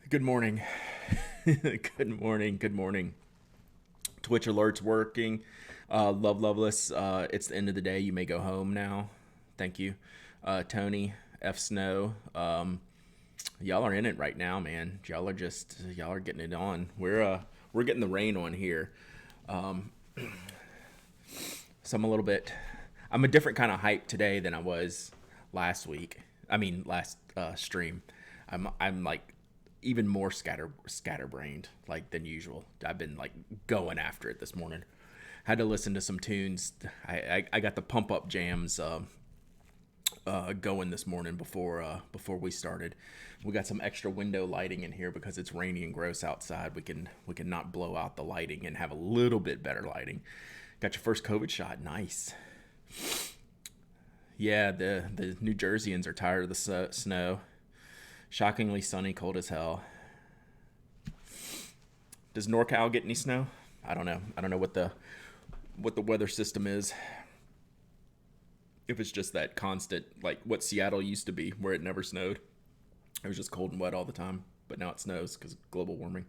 Good morning. Good morning. Good morning. Twitch alerts working. Love Loveless. It's the end of the day. You may go home now. Thank you. Tony F Snow. Y'all are in it right now, man. Y'all are getting it on. We're getting the rain on here. So I'm a different kind of hype today than I was last week. I mean last stream. I'm like even more scatterbrained like than usual. I've been like going after it this morning. Had to listen to some tunes. I got the pump up jams going this morning before we started. We got some extra window lighting in here because it's rainy and gross outside. We can not blow out the lighting and have a little bit better lighting. Got your first COVID shot. Nice. Yeah, the New Jerseyans are tired of the snow. Shockingly sunny, cold as hell. Does NorCal get any snow? I don't know. I don't know what the weather system is. If it's just that constant, like what Seattle used to be, where it never snowed. It was just cold and wet all the time. But now it snows because of global warming.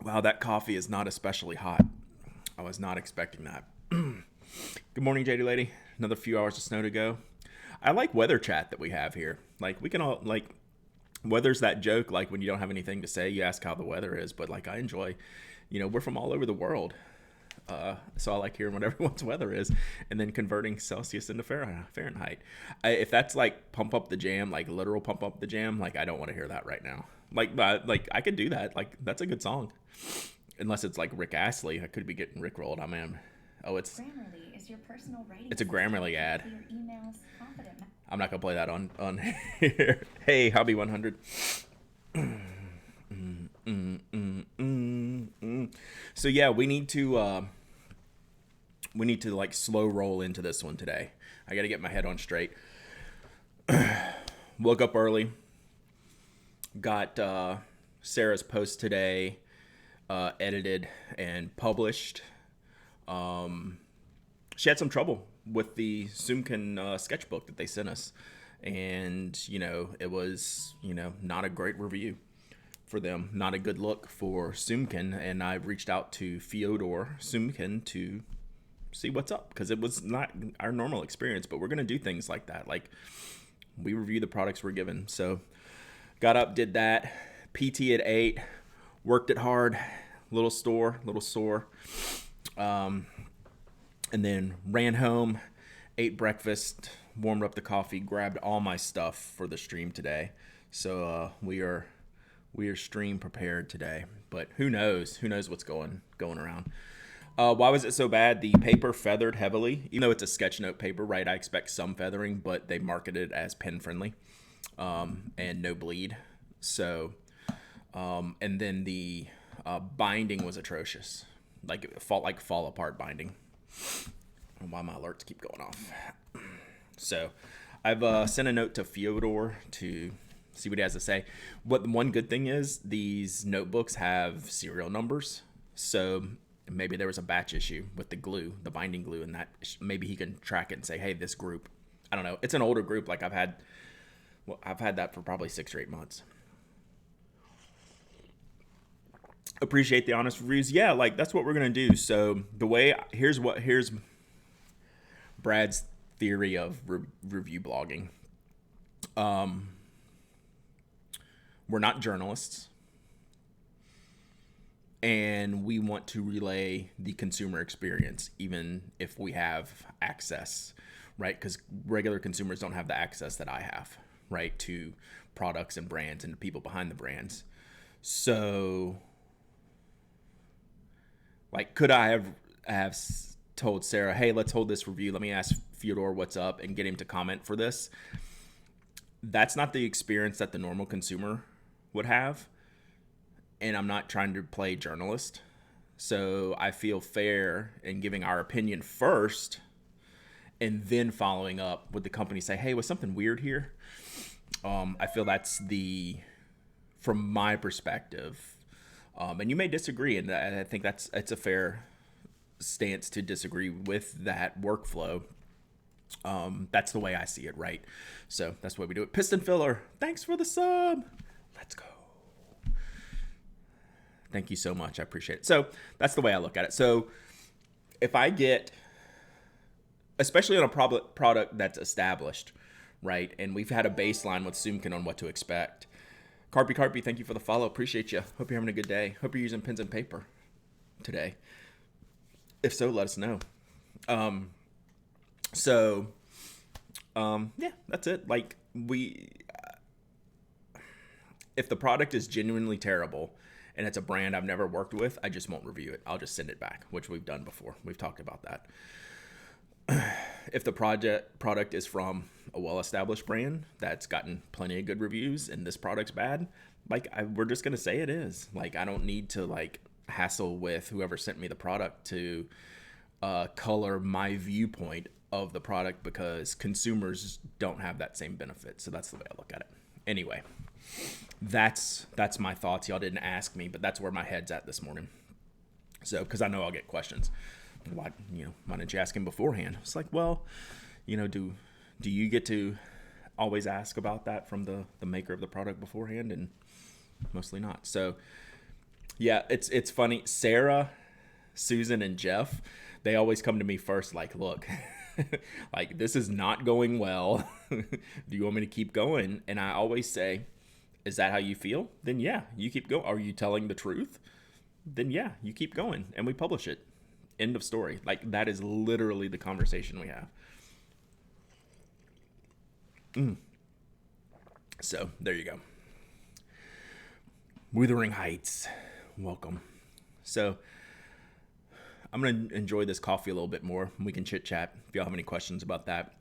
Wow, that coffee is not especially hot. I was not expecting that. Good morning, JD Lady. Another few hours of snow to go. I like weather chat that we have here. Like we can all like weather's that joke. Like when you don't have anything to say, you ask how the weather is. But like I enjoy, we're from all over the world. So I like hearing what everyone's weather is, and then converting Celsius into Fahrenheit. If that's like pump up the jam, like literal pump up the jam, like I don't want to hear that right now. Like I could do that. Like that's a good song, unless it's like Rick Astley. I could be getting Rickrolled. I am. Oh, Grammarly is your personal writing it's a assistant Grammarly for ad. clear emails, confident. I'm not gonna play that on here. Hey, Hobby 100. So yeah, we need to like slow roll into this one today. I got to get my head on straight. Woke up early. Got Sarah's post today edited and published. She had some trouble with the Zoomkin sketchbook that they sent us, and it was not a great review for them, not a good look for Zoomkin. And I reached out to Fyodor Zoomkin to see what's up because it was not our normal experience. But we're gonna do things like that. Like we review the products we're given. So got up, did that. PT at 8, worked it hard. Little sore. And then ran home, ate breakfast, warmed up the coffee, grabbed all my stuff for the stream today. So we are stream prepared today. But who knows? Who knows what's going around? Why was it so bad? The paper feathered heavily, even though it's a sketch note paper, right? I expect some feathering, but they marketed it as pen friendly and no bleed. So, and then the binding was atrocious, like fall apart binding. Why my alerts keep going off. So I've sent a note to Fyodor to see what he has to say. What one good thing is, these notebooks have serial numbers. So maybe there was a batch issue with the glue, the binding glue, and that maybe he can track it and say, hey, this group. I don't know. It's an older group. Like I've had that for probably 6 or 8 months. Appreciate the honest reviews. Yeah, like that's what we're gonna do. So here's Brad's theory of review blogging. We're not journalists, and we want to relay the consumer experience, even if we have access, right? Because regular consumers don't have the access that I have, right, to products and brands and the people behind the brands. So, like, could I have told Sarah, hey, let's hold this review. Let me ask Fyodor what's up and get him to comment for this. That's not the experience that the normal consumer would have. And I'm not trying to play journalist. So I feel fair in giving our opinion first and then following up with the company say, hey, was something weird here? I feel that's from my perspective. And you may disagree. And I think it's a fair stance to disagree with that workflow. That's the way I see it, right? So that's the way we do it. Piston Filler, thanks for the sub. Let's go. Thank you so much. I appreciate it. So that's the way I look at it. So if I get, especially on a product that's established, right? And we've had a baseline with Sumkin on what to expect. Carpy, thank you for the follow. Appreciate you. Hope you're having a good day. Hope you're using pens and paper today. If so, let us know. Yeah, that's it. Like if the product is genuinely terrible and it's a brand I've never worked with, I just won't review it. I'll just send it back, which we've done before. We've talked about that. If the product is from a well-established brand that's gotten plenty of good reviews and this product's bad, we're just going to say it is. Like, I don't need to hassle with whoever sent me the product to color my viewpoint of the product, because consumers don't have that same benefit. So that's the way I look at it. Anyway, that's my thoughts. Y'all didn't ask me, but that's where my head's at this morning. So, because I know I'll get questions. Why didn't you ask him beforehand? It's like, well, do you get to always ask about that from the maker of the product beforehand? And mostly not. So yeah, it's funny. Sarah, Susan, and Jeff, they always come to me first, like, look, like, this is not going well. Do you want me to keep going? And I always say, is that how you feel? Then yeah, you keep going. Are you telling the truth? Then yeah, you keep going, and we publish it. End of story. Like, that is literally the conversation we have. So there you go. Wuthering Heights, welcome. So I'm gonna enjoy this coffee a little bit more. We can chit chat if y'all have any questions about that.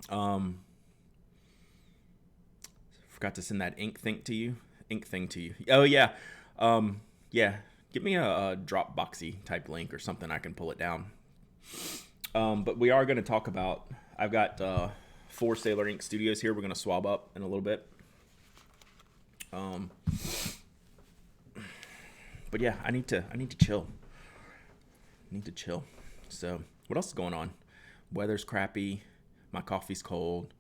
Forgot to send that ink thing to you. Oh yeah, yeah. Give me a Dropboxy type link or something. I can pull it down. But we are going to talk about, I've got 4 Sailor Ink studios here. We're going to swab up in a little bit. But yeah, I need to chill. So what else is going on? Weather's crappy. My coffee's cold.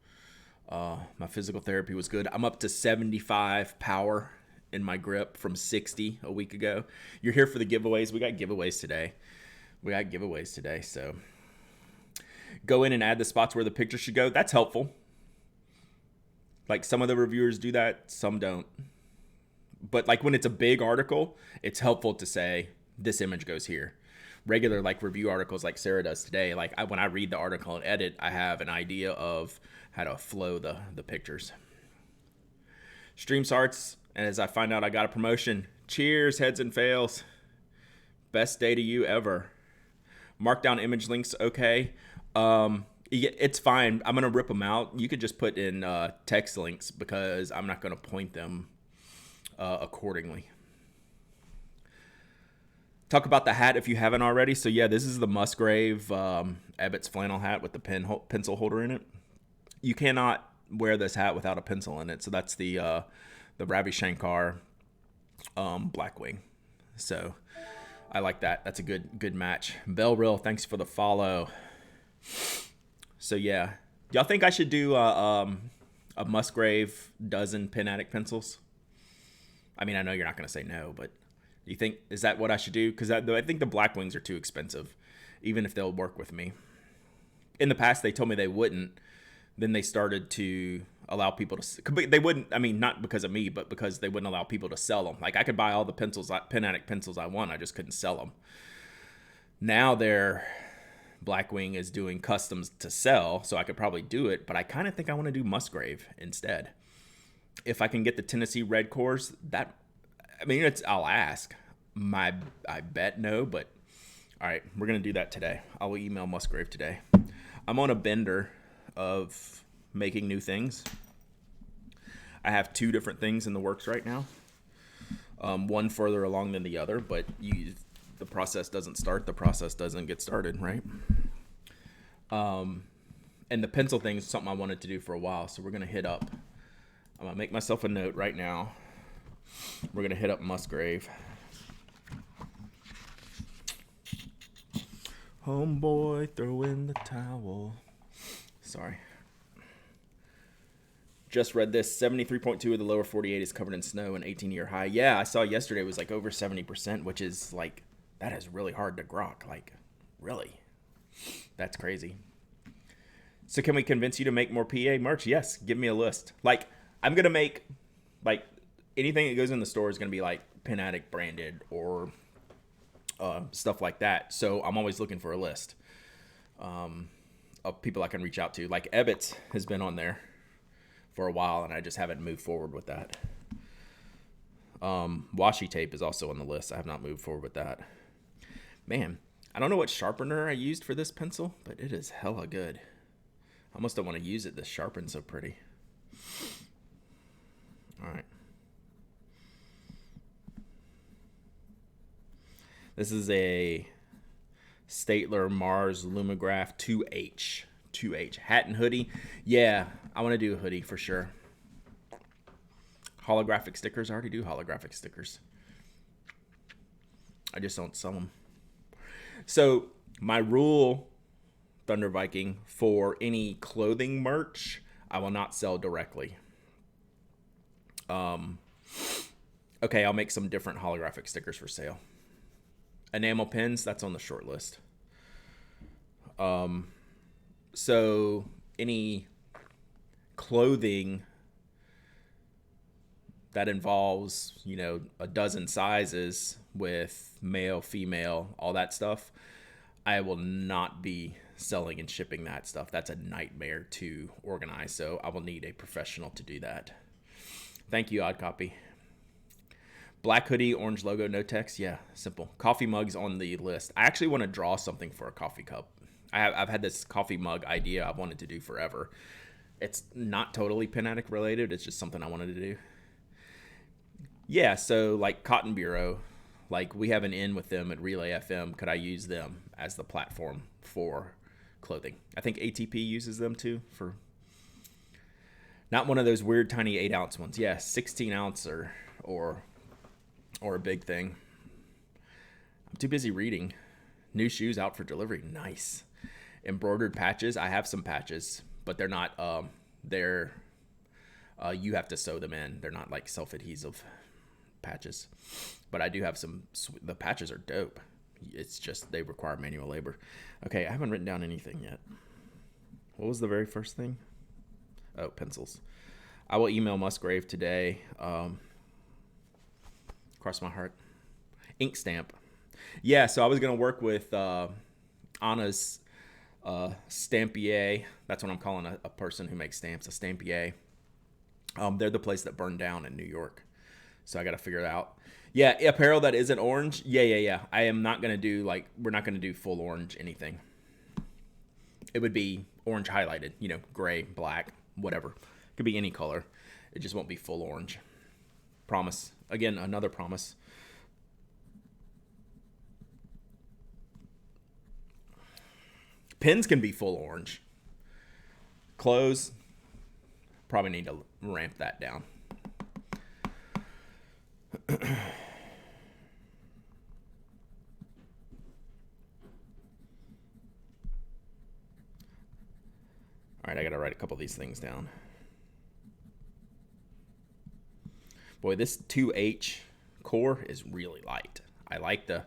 My physical therapy was good. I'm up to 75 power in my grip from 60 a week ago. You're here for the giveaways. We got giveaways today. So go in and add the spots where the picture should go. That's helpful. Like, some of the reviewers do that, some don't. But like, when it's a big article, it's helpful to say this image goes here. Regular review articles like Sarah does today, when I read the article and edit, I have an idea of how to flow the pictures. Stream starts, and as I find out I got a promotion. Cheers, heads and fails. Best day to you ever. Markdown image links, okay. It's fine. I'm going to rip them out. You could just put in text links, because I'm not going to point them accordingly. Talk about the hat if you haven't already. So yeah, this is the Musgrave Ebbets flannel hat with the pencil holder in it. You cannot wear this hat without a pencil in it. So that's the Ravi Shankar Blackwing. So I like that. That's a good match. Bellrill, thanks for the follow. So yeah, y'all think I should do a Musgrave dozen Pen Addict pencils? I mean, I know you're not going to say no, but do you think, is that what I should do? Because I think the Blackwings are too expensive, even if they'll work with me. In the past, they told me they wouldn't. Then they started to allow people to, they wouldn't, I mean, not because of me, but because they wouldn't allow people to sell them. Like, I could buy all the Pen Addict pencils I want, I just couldn't sell them. Now their Blackwing is doing customs to sell, so I could probably do it, but I kind of think I want to do Musgrave instead. If I can get the Tennessee Red Cores, I'll ask. I bet no, but all right, we're going to do that today. I will email Musgrave today. I'm on a bender of making new things. I have 2 different things in the works right now. One further along than the other, but the process doesn't start, the process doesn't get started, right? And the pencil thing is something I wanted to do for a while, so we're going to hit up. I'm going to make myself a note right now. We're going to hit up Musgrave. Homeboy, throw in the towel. Sorry. Just read this. 73.2 of the lower 48 is covered in snow, an 18-year high. Yeah, I saw yesterday it was like over 70%, which is like, that is really hard to grok. Like, really? That's crazy. So can we convince you to make more PA merch? Yes, give me a list. Like, I'm going to make, like, anything that goes in the store is going to be like Pen Addict branded or stuff like that. So I'm always looking for a list of people I can reach out to. Like Ebbets has been on there for a while, and I just haven't moved forward with that. Washi tape is also on the list. I have not moved forward with that. Man, I don't know what sharpener I used for this pencil, but it is hella good. I almost don't want to use it. This sharpen's so pretty. All right. This is a Statler Mars Lumograph 2H. 2H. Hat and hoodie. Yeah, I want to do a hoodie for sure. Holographic stickers. I already do holographic stickers. I just don't sell them. So my rule, Thunder Viking, for any clothing merch, I will not sell directly. Okay, I'll make some different holographic stickers for sale. Enamel pins, that's on the short list. So any clothing that involves, you know, a dozen sizes with male, female, all that stuff, I will not be selling and shipping that stuff. That's a nightmare to organize. So I will need a professional to do that. Thank you, Odd Copy. Black hoodie, orange logo, no text. Yeah, simple. Coffee mugs on the list. I actually want to draw something for a coffee cup. I've had this coffee mug idea I've wanted to do forever. It's not totally Pen Addict related. It's just something I wanted to do. Yeah, so like Cotton Bureau, like we have an in with them at Relay FM. Could I use them as the platform for clothing? I think ATP uses them too for not one of those weird tiny 8-ounce ones. Yeah, 16-ounce or a big thing. I'm too busy reading. New shoes out for delivery. Nice. Embroidered patches. I have some patches, but they're not, you have to sew them in. They're not like self-adhesive patches, but I do have some. The patches are dope. It's just they require manual labor. Okay, I haven't written down anything yet. What was the very first thing? Oh, pencils. I will email Musgrave today. Cross my heart. Ink stamp. Yeah, so I was going to work with Anna's Stampier. That's what I'm calling a person who makes stamps, a Stampier. They're the place that burned down in New York. So I got to figure it out. Yeah, apparel that isn't orange. Yeah. I am not going to do, like, we're not going to do full orange anything. It would be orange highlighted, you know, gray, black, whatever. It could be any color. It just won't be full orange. Promise. Again, another promise. Pins can be full orange. Clothes, probably need to ramp that down. All right, I got to write a couple of these things down. Boy, this 2H core is really light. I like the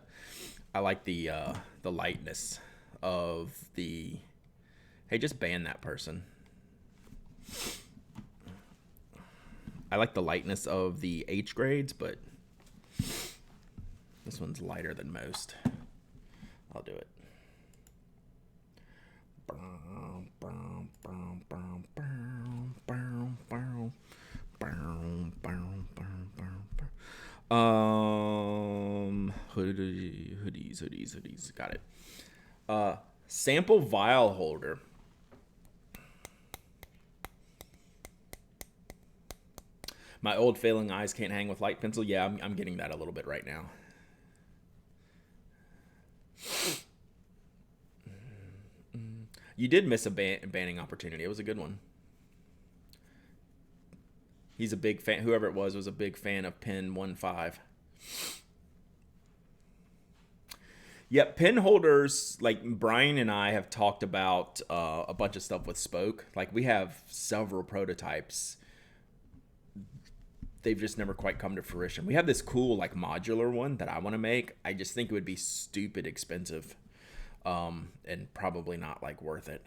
lightness of the. Hey, just ban that person. I like the lightness of the H grades, but this one's lighter than most. I'll do it. Hoodies. Got it. Sample vial holder. My old failing eyes can't hang with light pencil. Yeah, I'm getting that a little bit right now. You did miss a banning opportunity. It was a good one. He's a big fan. Whoever it was a big fan of Pen 1.5. Yeah, pen holders, like Brian and I have talked about a bunch of stuff with Spoke. Like we have several prototypes. They've just never quite come to fruition. We have this cool like modular one that I want to make. I just think it would be stupid expensive, and probably not like worth it.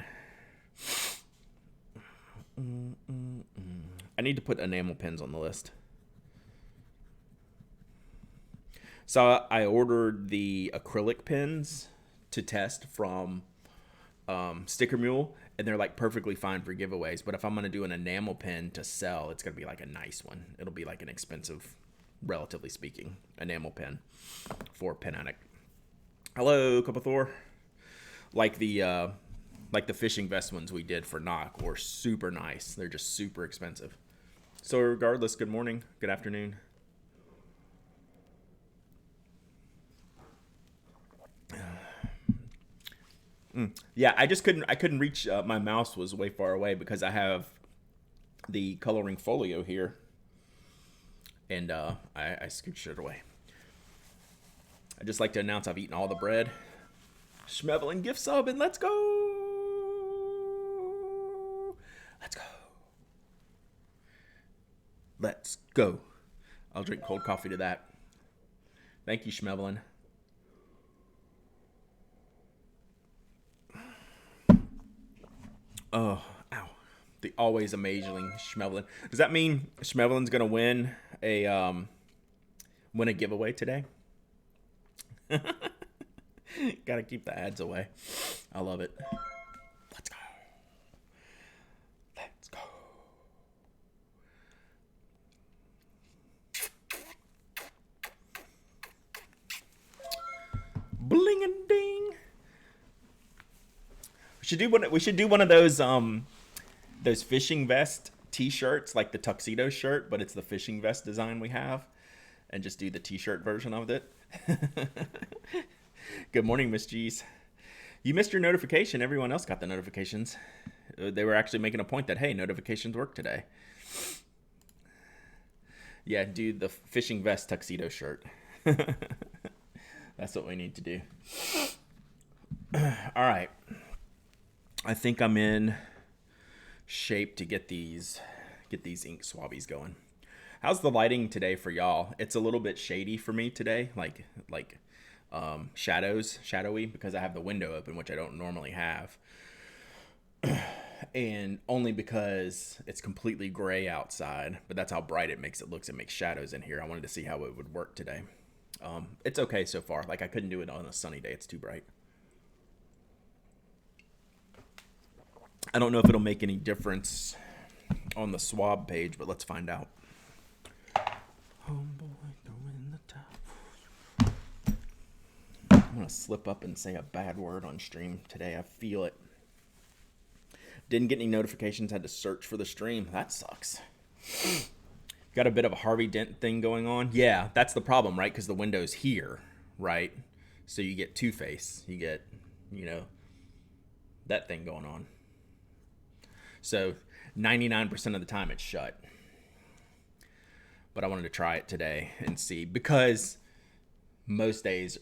I need to put enamel pens on the list. So I ordered the acrylic pens to test from Sticker Mule, and they're like perfectly fine for giveaways. But if I'm gonna do an enamel pen to sell, it's gonna be like a nice one. It'll be like an expensive, relatively speaking, enamel pen for Pen Addict. Hello, Cup of Thor. Like the fishing vest ones we did for Knock were super nice. They're just super expensive. So regardless, good morning, good afternoon. Yeah, I couldn't reach, my mouse was way far away because I have the coloring folio here, and I scooched it away. I'd just like to announce I've eaten all the bread. Schmevelin gift sub, and let's go! Let's go. Let's go. I'll drink cold coffee to that. Thank you, Schmevelin. Oh, ow. The always amazing Schmevelin. Does that mean Schmevelin's going to win a giveaway today? Gotta keep the ads away. I love it. Let's go. Let's go. Bling and ding. We should do one of those fishing vest t-shirts, like the tuxedo shirt, but it's the fishing vest design we have, and just do the t-shirt version of it. Good morning, Miss G's. You missed your notification. Everyone else got the notifications. They were actually making a point that, hey, notifications work today. Yeah, do the fishing vest tuxedo shirt. That's what we need to do. All right. I think I'm in shape to get these ink swabbies going. How's the lighting today for y'all? It's a little bit shady for me today, like shadowy, because I have the window open, which I don't normally have. And only because it's completely gray outside, but that's how bright it makes it look. It makes shadows in here. I wanted to see how it would work today. It's okay so far. Like I couldn't do it on a sunny day. It's too bright. I don't know if it'll make any difference on the swab page, but let's find out. Homeboy, throwing the top. I'm going to slip up and say a bad word on stream today. I feel it. Didn't get any notifications. Had to search for the stream. That sucks. Got a bit of a Harvey Dent thing going on. Yeah, that's the problem, right? Because the window's here, right? So you get two-face. You get, that thing going on. So 99% of the time it's shut. But I wanted to try it today and see, because most days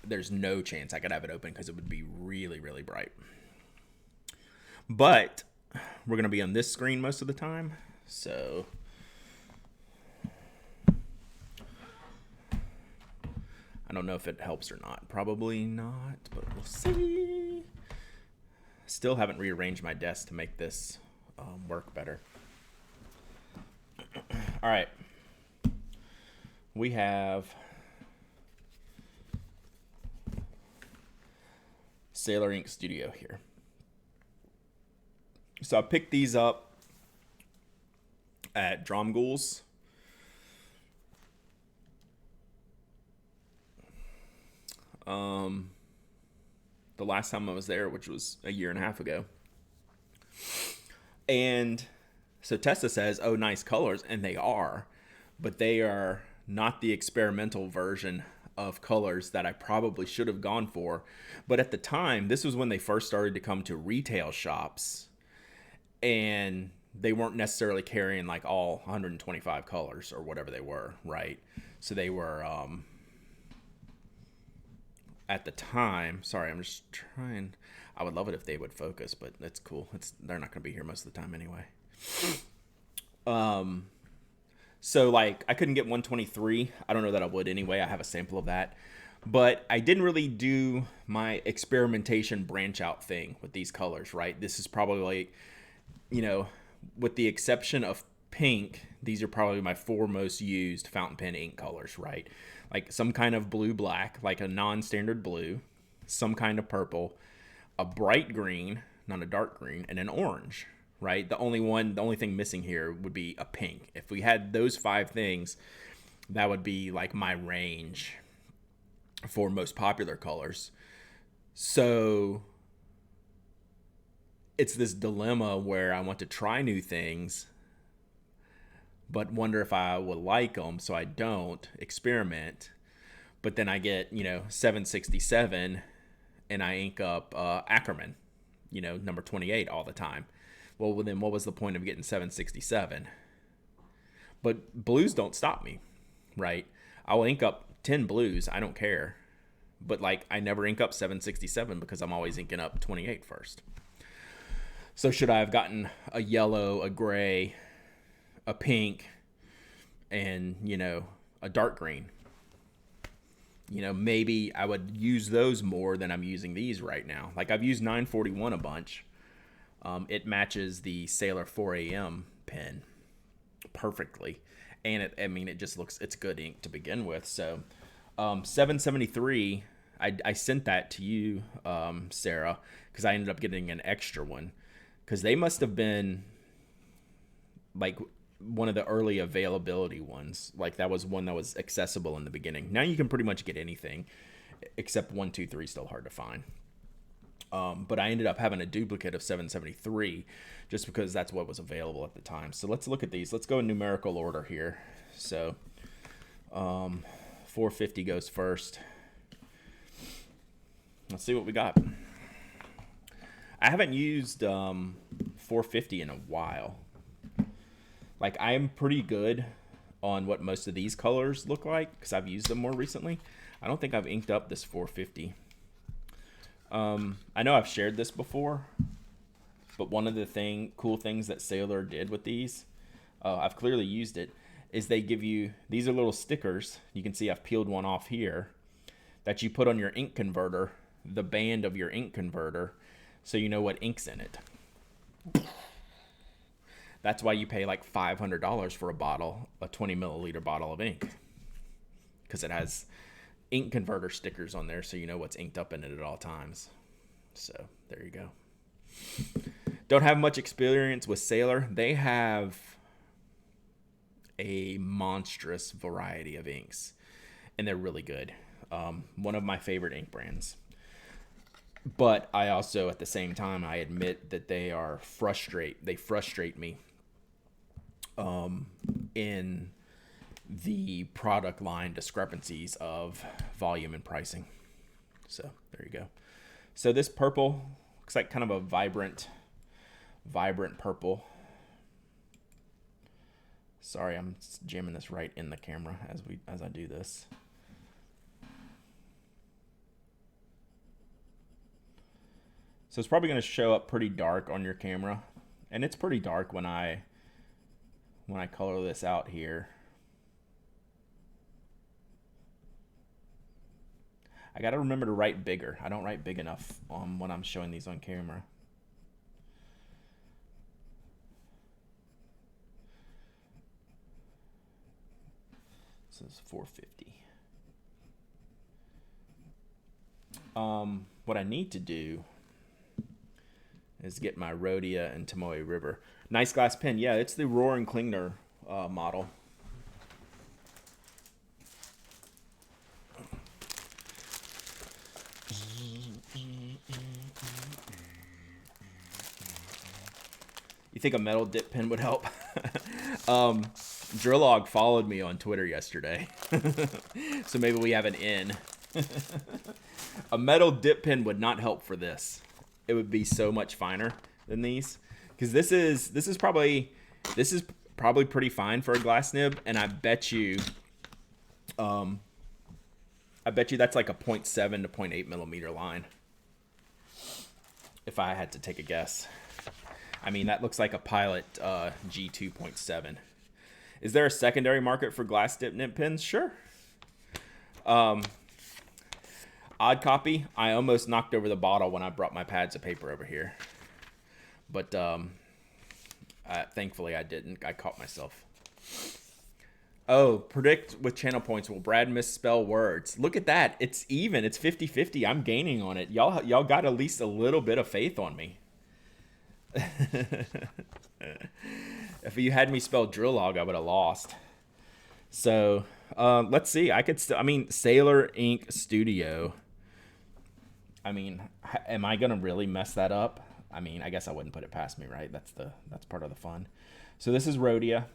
there's no chance I could have it open because it would be really, really bright. But we're going to be on this screen most of the time. So I don't know if it helps or not. Probably not, but we'll see. Still haven't rearranged my desk to make this work better. All right. We have Sailor Ink Studio here. So I picked these up at Dromgool's. The last time I was there, which was a year and a half ago. And so Tessa says, oh, nice colors. And they are. But they are not the experimental version of colors that I probably should have gone for. But at the time, this was when they first started to come to retail shops. And they weren't necessarily carrying like all 125 colors or whatever they were, right? So they were... at the time. Sorry, I'm just trying. I would love it if they would focus, but that's cool. They're not going to be here most of the time anyway. So like I couldn't get 123. I don't know that I would anyway. I have a sample of that. But I didn't really do my experimentation branch out thing with these colors, right? This is probably, with the exception of pink, these are probably my 4 most used fountain pen ink colors, right? Like some kind of blue-black, like a non-standard blue, some kind of purple, a bright green, not a dark green, and an orange, right? The only thing missing here would be a pink. If we had those 5 things, that would be like my range for most popular colors. So it's this dilemma where I want to try new things, but wonder if I will like them, so I don't experiment. But then I get, 767 and I ink up Ackerman, number 28 all the time. Well, then what was the point of getting 767? But blues don't stop me, right? I will ink up 10 blues. I don't care. But like I never ink up 767 because I'm always inking up 28 first. So should I have gotten a yellow, a gray, a pink, and, a dark green? Maybe I would use those more than I'm using these right now. Like I've used 941 a bunch. It matches the Sailor 4AM pen perfectly. And it just looks, it's good ink to begin with. So 773, I sent that to you, Sarah, because I ended up getting an extra one. Because they must have been like one of the early availability ones. Like that was one that was accessible in the beginning. Now you can pretty much get anything except 123 still hard to find. But I ended up having a duplicate of 773 just because that's what was available at the time. So let's look at these. Let's go in numerical order here. So 450 goes first. Let's see what we got. I haven't used 450 in a while. Like I am pretty good on what most of these colors look like because I've used them more recently. I don't think I've inked up this 450. I know I've shared this before, but one of the cool things that Sailor did with these, I've clearly used it, is they give you, these are little stickers. You can see I've peeled one off here that you put on your ink converter, the band of your ink converter, so you know what ink's in it. That's why you pay like $500 for a 20 milliliter bottle of ink, because it has ink converter stickers on there so you know what's inked up in it at all times. So there you go. Don't have much experience with Sailor. They have a monstrous variety of inks and they're really good. One of my favorite ink brands. But I also, at the same time, I admit that they frustrate me in the product line discrepancies of volume and pricing. So there you go. So this purple looks like kind of a vibrant purple. Sorry, I'm jamming this right in the camera as I do this. So it's probably going to show up pretty dark on your camera, and it's pretty dark when I color this out here. I got to remember to write bigger. I don't write big enough when I'm showing these on camera. This is 450. What I need to do is get my Rhodia and Tomoe River. Nice glass pen. Yeah, it's the Roaring Klingner model. You think a metal dip pen would help? Drillog followed me on Twitter yesterday. So maybe we have an in. A metal dip pen would not help for this. It would be so much finer than these, because this is probably pretty fine for a glass nib, and I bet you I bet you that's like a .7 to .8 millimeter line. If I had to take a guess. I mean, that looks like a Pilot G2.7. Is there a secondary market for glass dip nib pins? Sure. Odd copy. I almost knocked over the bottle when I brought my pads of paper over here. But thankfully I didn't. I caught myself. Oh, predict with channel points. Will Brad misspell words? Look at that. It's even. It's 50-50. I'm gaining on it. Y'all got at least a little bit of faith on me. If you had me spell drill log, I would have lost. So, let's see. I mean, Sailor Ink Studio. I mean, am I going to really mess that up? I mean, I guess I wouldn't put it past me, right? That's part of the fun. So this is Rhodia.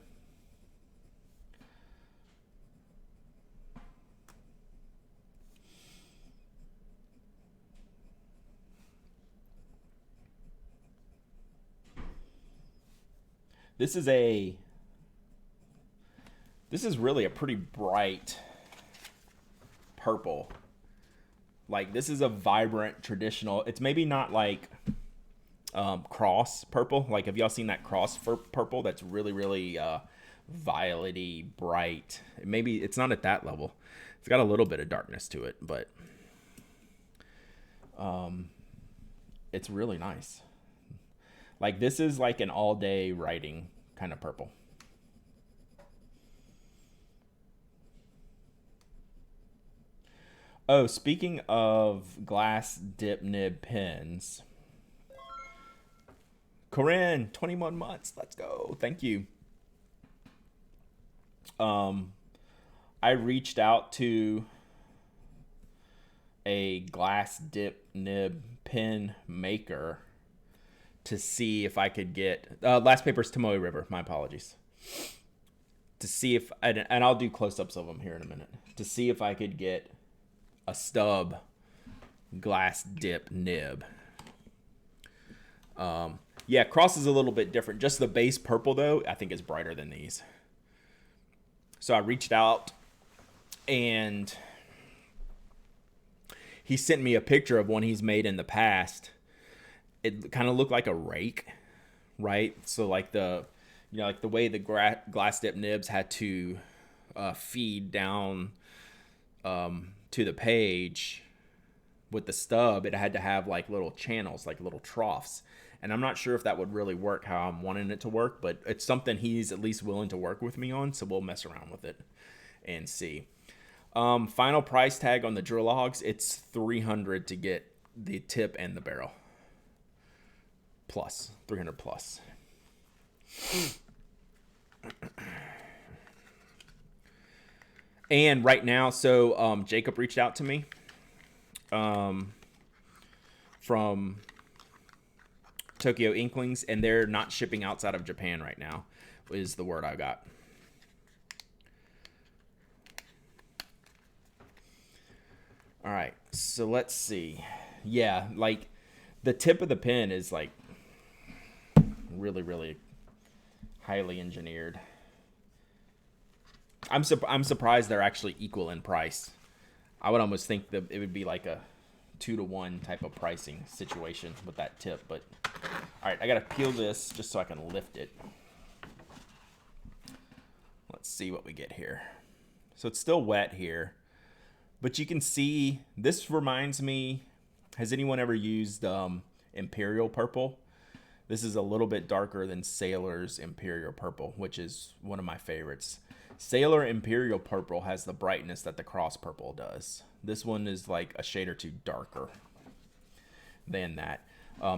This is really a pretty bright purple. Like, this is a vibrant traditional. It's maybe not like cross purple. Like, have y'all seen that cross purple? That's really, really violety, bright. Maybe it's not at that level. It's got a little bit of darkness to it, but it's really nice. Like, this is like an all-day writing kind of purple. Oh, speaking of glass dip nib pens. Corinne, 21 months. Let's go. Thank you. I reached out to a glass dip nib pen maker to see if I could get last paper's Tomoe River. My apologies. To see if and I'll do close-ups of them here in a minute. To see if I could get a stub glass dip nib. Yeah, cross is a little bit different. Just the base purple though, I think is brighter than these. So I reached out and he sent me a picture of one he's made in the past. It kind of looked like a rake, right? So like like the way the glass dip nibs had to feed down to the page with the stub, it had to have like little channels, like little troughs. And I'm not sure if that would really work how I'm wanting it to work, but it's something he's at least willing to work with me on, so we'll mess around with it and see. Final price tag on the drill logs, it's $300 to get the tip and the barrel. Plus, 300 plus. And right now, so Jacob reached out to me from Tokyo Inklings, and they're not shipping outside of Japan right now, is the word I got. All right, so let's see. Yeah, like the tip of the pen is like really, really highly engineered. I'm surprised they're actually equal in price. I would almost think that it would be like a 2-to-1 type of pricing situation with that tip. But all right, I gotta peel this just so I can lift it. Let's see what we get here. So it's still wet here, but you can see this reminds me. Has anyone ever used Imperial Purple? This is a little bit darker than Sailor's Imperial Purple, which is one of my favorites. Sailor Imperial Purple has the brightness that the Cross Purple does. This one is like a shade or two darker than that.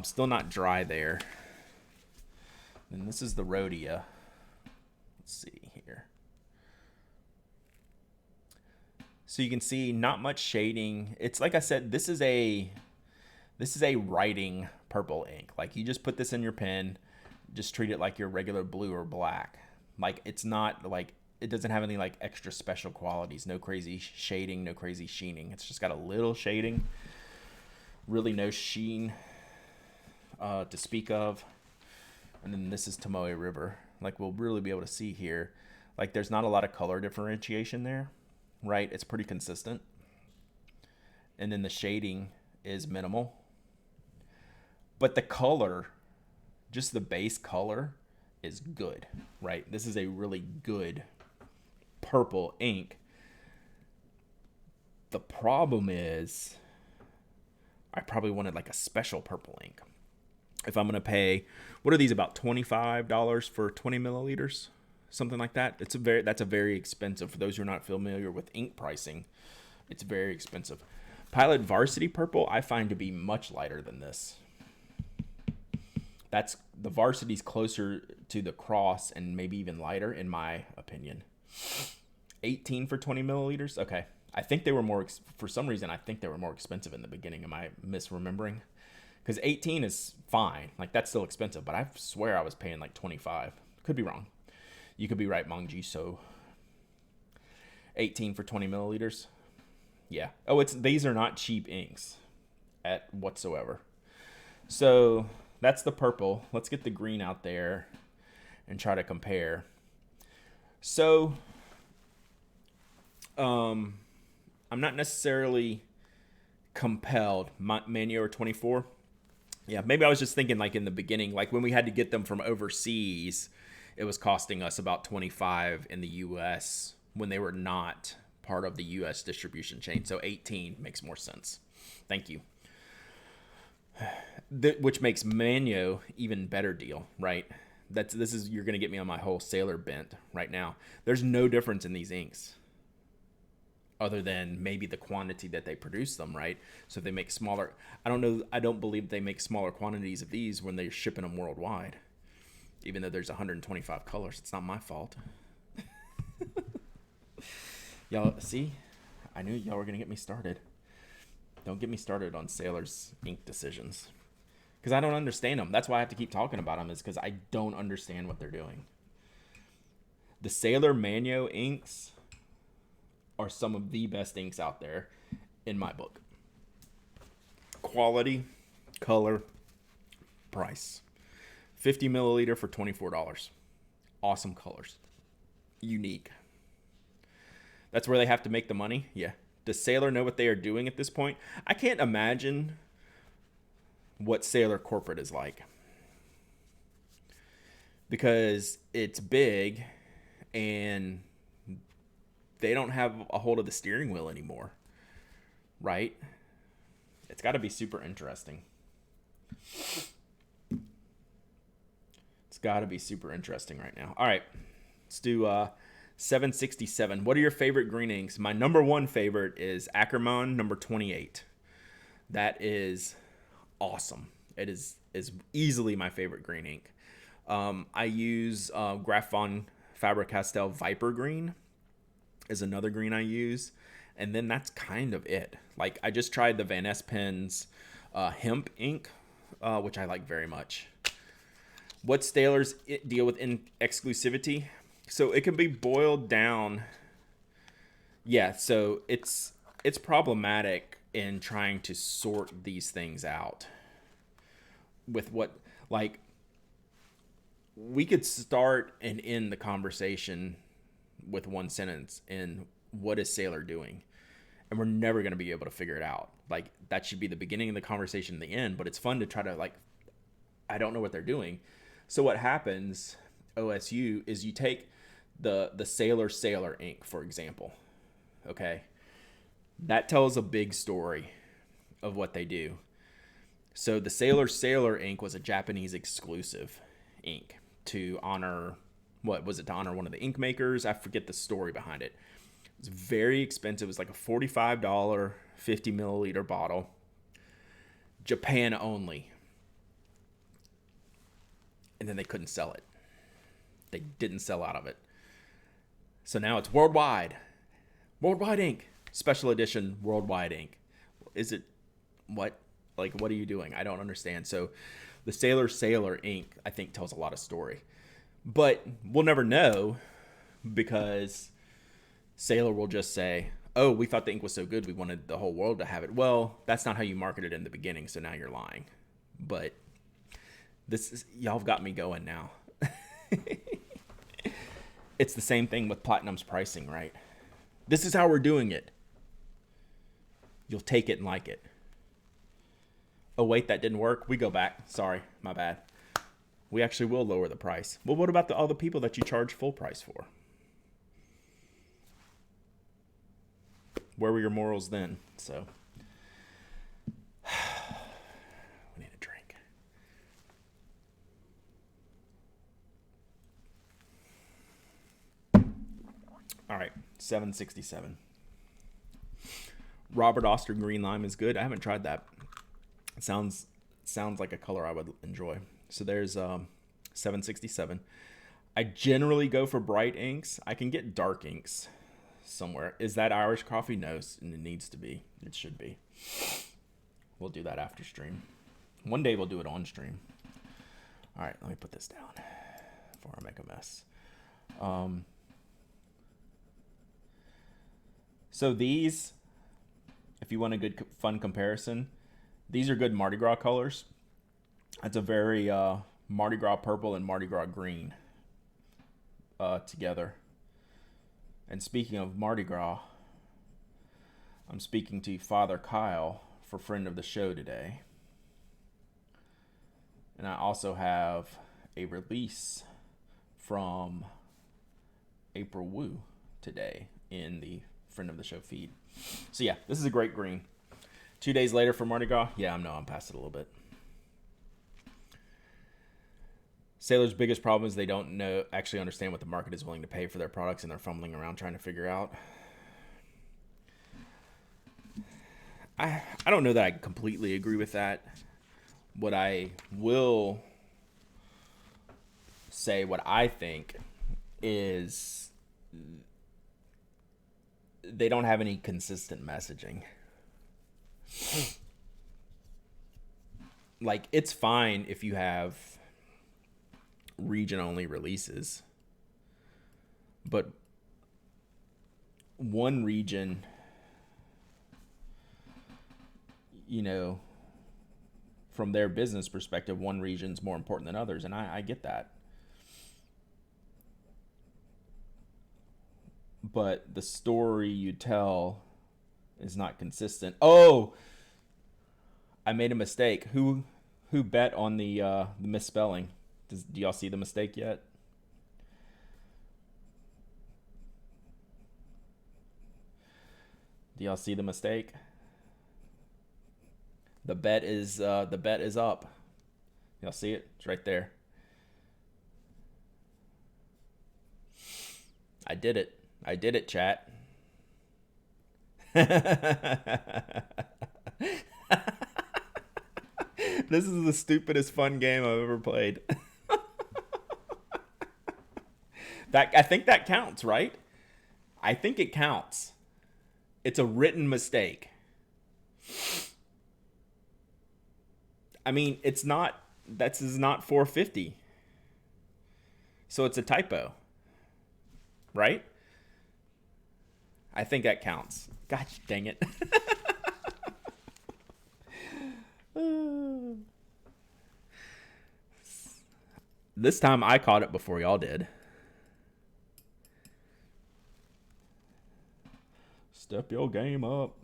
Still not dry there. And this is the Rhodia. Let's see here. So you can see not much shading. It's like I said, this is a writing purple ink. Like you just put this in your pen, just treat it like your regular blue or black. Like it's not like, it doesn't have any like extra special qualities. No crazy shading, no crazy sheening. It's just got a little shading. Really no sheen to speak of. And then this is Tomoe River. Like we'll really be able to see here. Like there's not a lot of color differentiation there, right? It's pretty consistent. and then the shading is minimal. But the color, just the base color, is good, right? This is a really good purple ink. The problem is I probably wanted like a special purple ink. If I'm going to pay, what are these, about $25 for 20 milliliters? Something like that. That's a very expensive. For those who are not familiar with ink pricing, it's very expensive. Pilot Varsity Purple I find to be much lighter than this. That's the Varsity's closer to the Cross and maybe even lighter in my opinion. 18 for 20 milliliters. Okay. I think they were more, for some reason, I think they were more expensive in the beginning. Am I misremembering? Because 18 is fine. Like, that's still expensive, but I swear I was paying like 25. Could be wrong. You could be right, Mongji. So 18 for 20 milliliters. Yeah. Oh, these are not cheap inks at whatsoever. So that's the purple. Let's get the green out there and try to compare. So, I'm not necessarily compelled. Manio or 24. Yeah, maybe I was just thinking like in the beginning, like when we had to get them from overseas, it was costing us about 25 in the U.S. when they were not part of the U.S. distribution chain. So 18 makes more sense. Thank you. Which makes Manio even better deal, right? You're going to get me on my whole sailor bent right now. There's no difference in these inks other than maybe the quantity that they produce them, right? So they make smaller. I don't believe they make smaller quantities of these when they're shipping them worldwide. Even though there's 125 colors, it's not my fault. Y'all, see? I knew y'all were going to get me started. Don't get me started on sailors' ink decisions. Because I don't understand them. That's why I have to keep talking about them, is because I don't understand what they're doing. The Sailor Manio inks are some of the best inks out there in my book. Quality, color, price. 50 milliliter for $24. Awesome colors. Unique. That's where they have to make the money? Yeah. Does Sailor know what they are doing at this point? I can't imagine what Sailor corporate is like. Because it's big and they don't have a hold of the steering wheel anymore, right? It's got to be super interesting. It's got to be super interesting right now. All right, let's do 767. What are your favorite green inks? My number one favorite is Ackerman number 28. That is awesome. It is easily my favorite green ink. I use Graf von Faber-Castell Viper Green is another green I use. And then that's kind of it. Like, I just tried the Van Espen's hemp ink, which I like very much. What sailors deal with exclusivity? So it can be boiled down. Yeah, so it's problematic in trying to sort these things out. With what, like, we could start and end the conversation with one sentence in what is Sailor doing? And we're never going to be able to figure it out. Like, that should be the beginning of the conversation and the end, but it's fun to try to, like, I don't know what they're doing. So what happens, OSU, is you take the Sailor ink, for example. Okay? That tells a big story of what they do. So the Sailor ink was a Japanese exclusive ink to honor, what was it, to honor one of the ink makers? I forget the story behind it. It was very expensive. It was like a $45 50 milliliter bottle. Japan only. And then they couldn't sell it. They didn't sell out of it. So now it's worldwide. Worldwide ink. Special edition worldwide ink. Is it what? Like, what are you doing? I don't understand. So the Sailor ink, I think, tells a lot of story. But we'll never know because Sailor will just say, oh, we thought the ink was so good we wanted the whole world to have it. Well, that's not how you marketed it in the beginning, so now you're lying. But y'all have got me going now. It's the same thing with Platinum's pricing, right? This is how we're doing it. You'll take it and like it. Oh, wait, that didn't work. We go back. Sorry, my bad. We actually will lower the price. Well, what about all the people that you charge full price for? Where were your morals then? So, we need a drink. All right, $7.67. Robert Oster Green Lime is good. I haven't tried that. It sounds like a color I would enjoy. So there's $7.67. I generally go for bright inks. I can get dark inks somewhere. Is that Irish coffee? No, it needs to be. It should be. We'll do that after stream. One day we'll do it on stream. All right, let me put this down before I make a mess. So these, if you want a good fun comparison, these are good Mardi Gras colors. That's a very Mardi Gras purple and Mardi Gras green together. And speaking of Mardi Gras, I'm speaking to Father Kyle for friend of the show today. And I also have a release from April Wu today in the friend of the show feed. So yeah, this is a great green. 2 days later for Mardi Gras. Yeah, I'm past it a little bit. Sailor's biggest problem is they don't actually understand what the market is willing to pay for their products, and they're fumbling around trying to figure out. I don't know that I completely agree with that. What I will say, what I think, is they don't have any consistent messaging. Like, it's fine if you have region-only releases, but one region, from their business perspective, one region's more important than others, and I get that. But the story you tell is not consistent. Oh, I made a mistake. Who bet on the misspelling? Do y'all see the mistake yet? Do y'all see the mistake? The bet is up. Y'all see it? It's right there. I did it, chat. This is the stupidest fun game I've ever played. I think that counts, right? I think it counts. It's a written mistake. I mean, this is not 450. So it's a typo. Right? I think that counts. Gosh, dang it. This time I caught it before y'all did. Step your game up.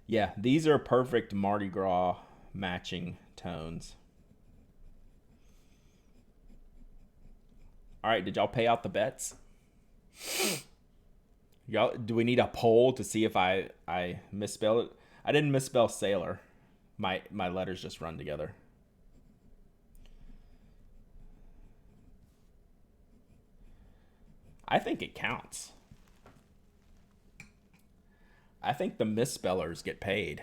Yeah, these are perfect Mardi Gras matching tones. All right, did y'all pay out the bets? Y'all, do we need a poll to see if I misspelled it? I didn't misspell sailor. My letters just run together. I think it counts. I think the misspellers get paid.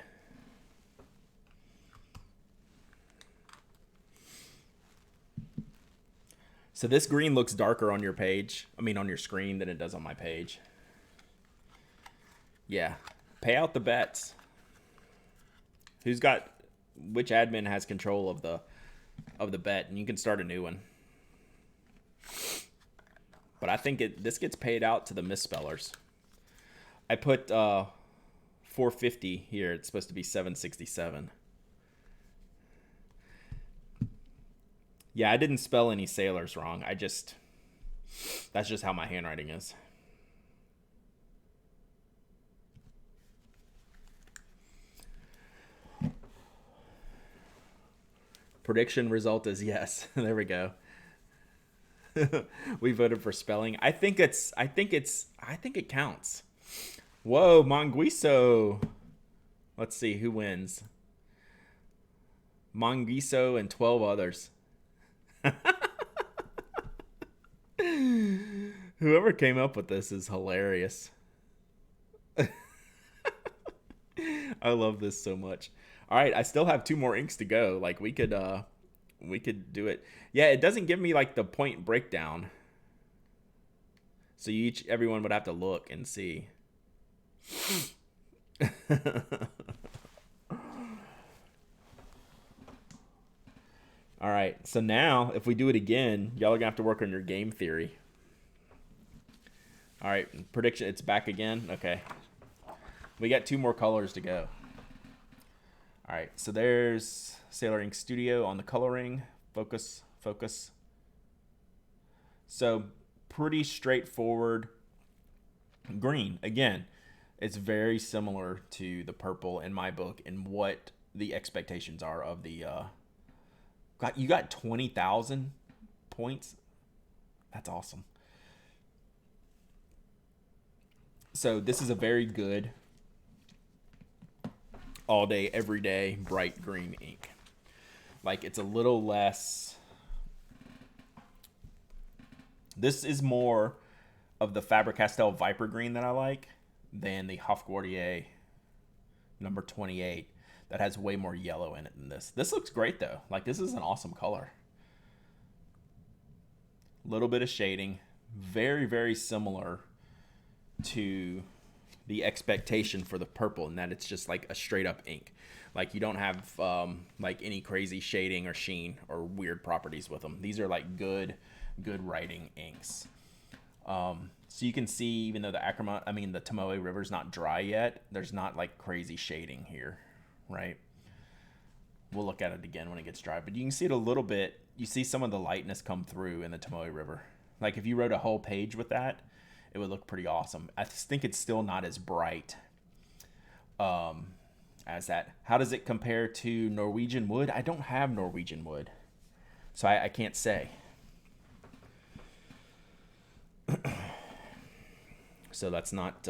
So this green looks darker on your page. I mean, on your screen than it does on my page. Yeah. Pay out the bets. Which admin has control of the bet, and you can start a new one. But I think this gets paid out to the misspellers. I put 450 here. It's supposed to be 767. Yeah, I didn't spell any sailors wrong. That's just how my handwriting is. Prediction result is yes. There we go. We voted for spelling. I think it counts. Whoa, Monguiso. Let's see who wins. Monguiso and 12 others. Whoever came up with this is hilarious. I love this so much. All right, I still have 2 more inks to go. Like we could do it. Yeah, it doesn't give me like the point breakdown. So everyone would have to look and see. All right, so now if we do it again, y'all are gonna have to work on your game theory. All right, prediction, it's back again. Okay, we got 2 more colors to go. All right, so there's Sailor Ink Studio on the coloring. Focus. So pretty straightforward. Green, again, it's very similar to the purple in my book and what the expectations are of the... you got 20,000 points? That's awesome. So this is a very good all day, every day, bright green ink. Like it's a little less... This is more of the Faber-Castell Viper Green that I like than the Hofguardier number 28 that has way more yellow in it than this. This looks great though. Like this is an awesome color. Little bit of shading. Very, very similar to the expectation for the purple in that it's just like a straight up ink. Like you don't have like any crazy shading or sheen or weird properties with them. These are like good writing inks. So you can see, even though the Tomoe River is not dry yet, there's not like crazy shading here, right? We'll look at it again when it gets dry, but you can see it a little bit. You see some of the lightness come through in the Tomoe River. Like if you wrote a whole page with that, it would look pretty awesome. I think it's still not as bright as that. How does it compare to Norwegian wood? I don't have Norwegian wood, so I can't say. So that's not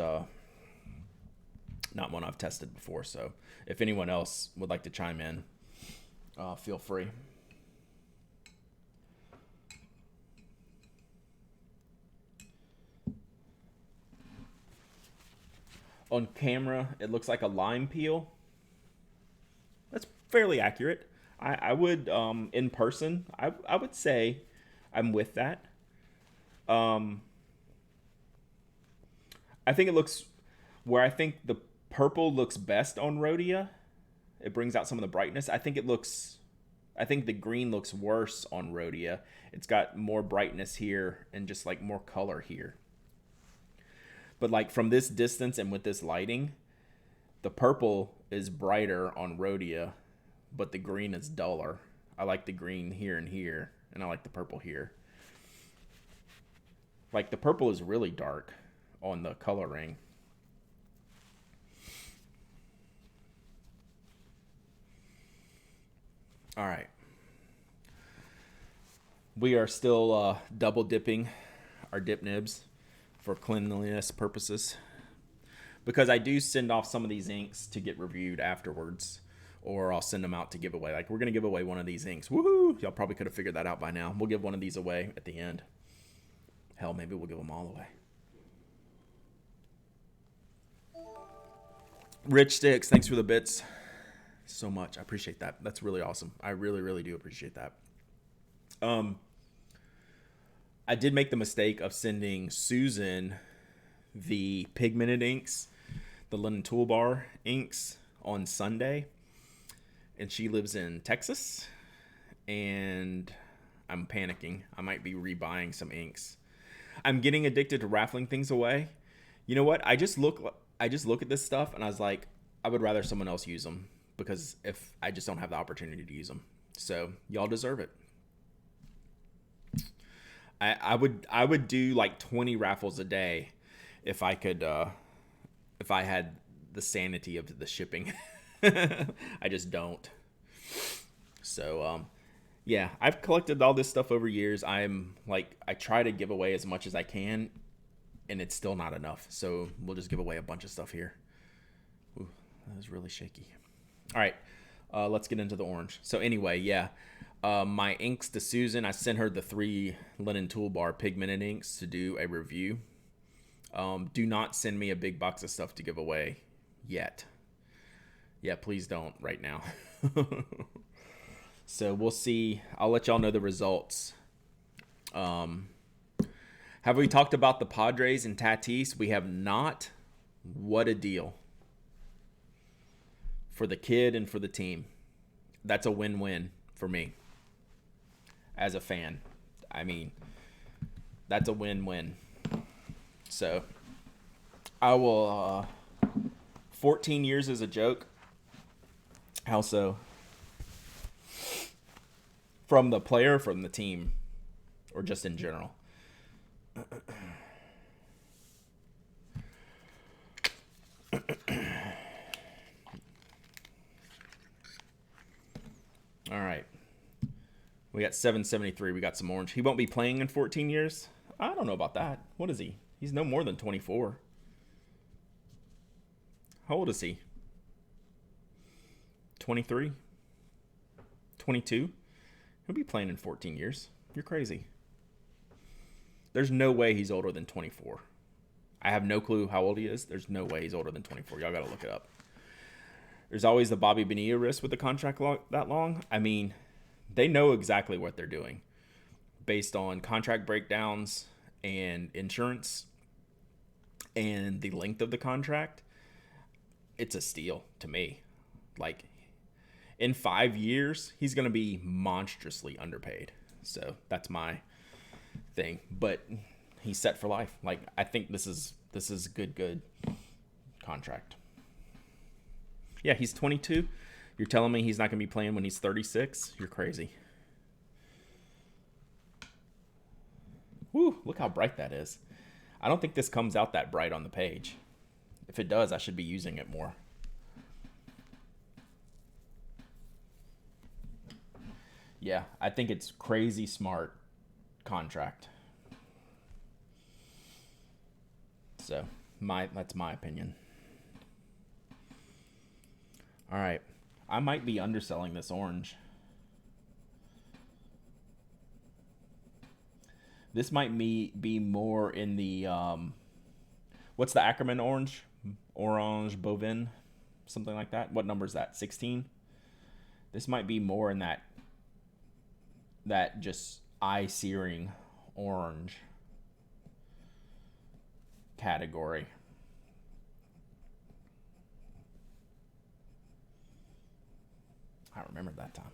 one I've tested before. So if anyone else would like to chime in, feel free. On camera, it looks like a lime peel. That's fairly accurate. I would, in person, I would say I'm with that. I think it looks, where I think the purple looks best on Rhodia, it brings out some of the brightness. I think the green looks worse on Rhodia. It's got more brightness here and just like more color here. But like from this distance and with this lighting, the purple is brighter on Rhodia, but the green is duller. I like the green here and here, and I like the purple here. Like the purple is really dark on the coloring. All right. We are still double dipping our dip nibs for cleanliness purposes, because I do send off some of these inks to get reviewed afterwards, or I'll send them out to give away. Like we're going to give away one of these inks. Woohoo! Y'all probably could have figured that out by now. We'll give one of these away at the end. Hell, maybe we'll give them all away. Rich Sticks, thanks for the bits so much. I appreciate that. That's really awesome. I really, really do appreciate that. I did make the mistake of sending Susan the pigmented inks, the Linen Toolbar inks, on Sunday. And she lives in Texas. And I'm panicking. I might be rebuying some inks. I'm getting addicted to raffling things away. You know what? I just look at this stuff and I was like, I would rather someone else use them, because if I just don't have the opportunity to use them. So y'all deserve it. I would do like 20 raffles a day if I could, if I had the sanity of the shipping. I just don't. So Yeah, I've collected all this stuff over years. I'm like, I try to give away as much as I can, and it's still not enough. So we'll just give away a bunch of stuff here. Ooh, that was really shaky. All right, let's get into the orange. So anyway, yeah, my inks to Susan. I sent her the 3 linen toolbar pigmented inks to do a review. Do not send me a big box of stuff to give away yet. Yeah, please don't right now. So we'll see. I'll let y'all know the results. Have we talked about the Padres and Tatis? We have not. What a deal. For the kid and for the team. That's a win-win for me. As a fan. I mean, that's a win-win. So, I will... 14 years is a joke. How so? From the player, from the team, or just in general? All right. We got 773. We got some orange. He won't be playing in 14 years? I don't know about that. What is he? He's no more than 24. How old is he? 23? 22? He'll be playing in 14 years. You're crazy. There's no way he's older than 24. I have no clue how old he is. There's no way he's older than 24. Y'all got to look it up. There's always the Bobby Bonilla risk with the contract that long. I mean, they know exactly what they're doing based on contract breakdowns and insurance and the length of the contract. It's a steal to me. Like, in 5 years, he's going to be monstrously underpaid. So that's my thing. But he's set for life. Like, I think this is good contract. Yeah, he's 22. You're telling me he's not going to be playing when he's 36? You're crazy. Woo, look how bright that is. I don't think this comes out that bright on the page. If it does, I should be using it more. Yeah, I think it's crazy smart contract. So, that's my opinion. All right. I might be underselling this orange. This might be more in the what's the Ackerman orange? Orange Bovin, something like that. What number is that? 16? This might be more in that just eye-searing orange category. I remember that time.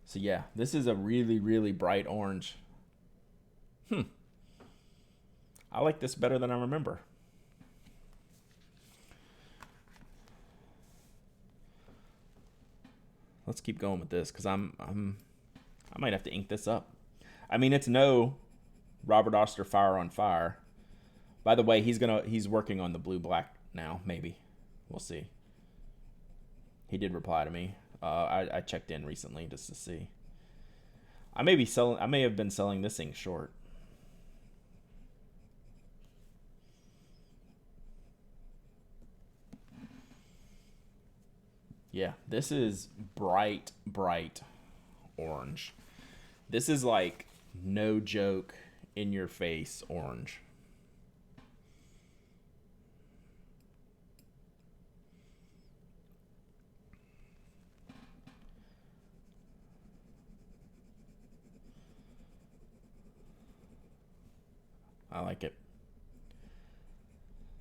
So yeah, this is a really, really bright orange. I like this better than I remember. Let's keep going with this because I might have to ink this up. I mean, it's no Robert Oster Fire on Fire. By the way, he's working on the blue black now. Maybe we'll see. He did reply to me. I checked in recently just to see. I may have been selling this ink short. Yeah, this is bright orange. This is like no joke, in your face orange. I like it.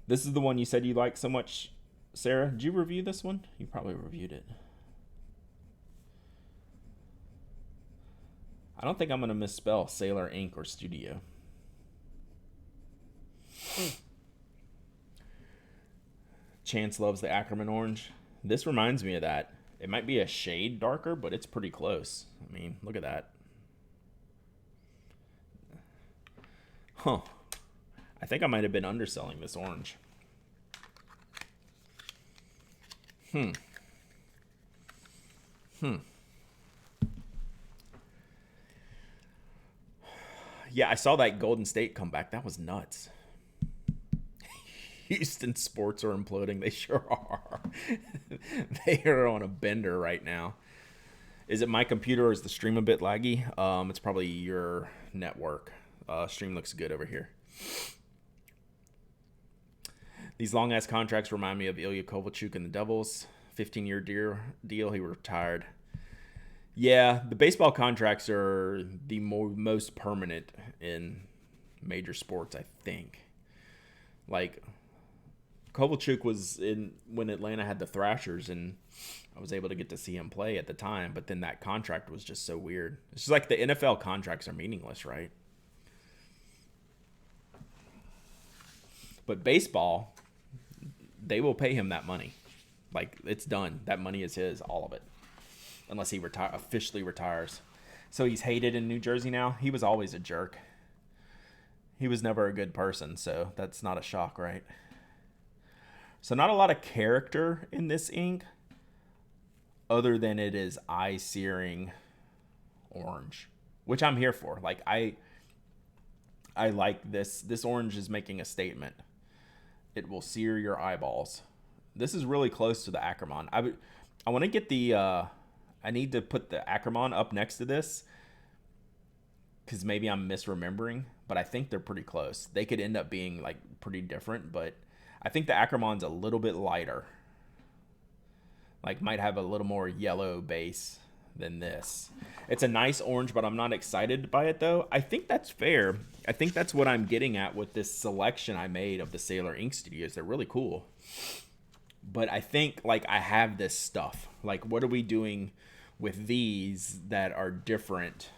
This is the one you said you liked so much, Sarah. Did you review this one? You probably reviewed it. I don't think I'm going to misspell Sailor Ink or Studio. Chance loves the Ackerman orange. This reminds me of that. It might be a shade darker, but it's pretty close. I mean, look at that. Huh. I think I might have been underselling this orange. Yeah, I saw that Golden State comeback. That was nuts. Houston sports are imploding. They sure are. They are on a bender right now. Is it my computer or is the stream a bit laggy? It's probably your network. Stream looks good over here. These long-ass contracts remind me of Ilya Kovalchuk and the Devils. 15-year deal. He retired. Yeah, the baseball contracts are the most permanent in major sports, I think. Like, Kovalchuk was in when Atlanta had the Thrashers, and I was able to get to see him play at the time, but then that contract was just so weird. It's just like the NFL contracts are meaningless, right? But baseball, they will pay him that money. Like, it's done. That money is his, all of it. Unless he officially retires. So he's hated in New Jersey now. He was always a jerk. He was never a good person, so that's not a shock, right? So not a lot of character in this ink, other than it is eye-searing orange, which I'm here for. Like, I like this. This orange is making a statement. It will sear your eyeballs. This is really close to the Ackerman. I want to get the... I need to put the Ackerman up next to this because maybe I'm misremembering, but I think they're pretty close. They could end up being like pretty different, but I think the Ackerman's a little bit lighter. Like, might have a little more yellow base than this. It's a nice orange, but I'm not excited by it though. I think that's fair. I think that's what I'm getting at with this selection I made of the Sailor Ink Studios. They're really cool. But I think, like, I have this stuff. Like, what are we doing with these that are different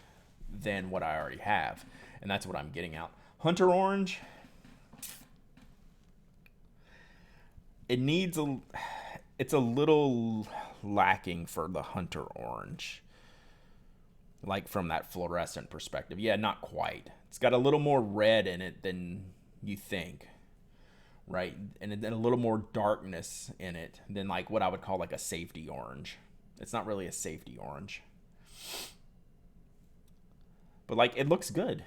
than what I already have? And that's what I'm getting out. Hunter Orange, it's a little lacking for the Hunter Orange. Like, from that fluorescent perspective. Yeah, not quite. It's got a little more red in it than you think. Right? And then a little more darkness in it than like what I would call like a safety orange. It's not really a safety orange. But like, it looks good.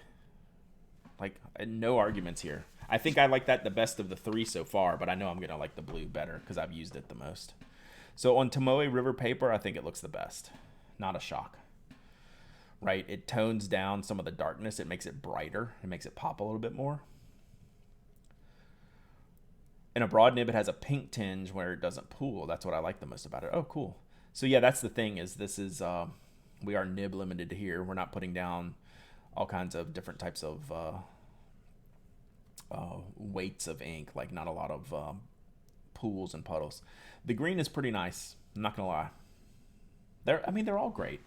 Like, no arguments here. I think I like that the best of the three so far, but I know I'm going to like the blue better because I've used it the most. So on Tomoe River paper, I think it looks the best. Not a shock. Right? It tones down some of the darkness. It makes it brighter. It makes it pop a little bit more. In a broad nib, it has a pink tinge where it doesn't pool. That's what I like the most about it. Oh, cool. So yeah, that's the thing is this is, we are nib limited here. We're not putting down all kinds of different types of weights of ink, like not a lot of pools and puddles. The green is pretty nice. I'm not going to lie. They're all great.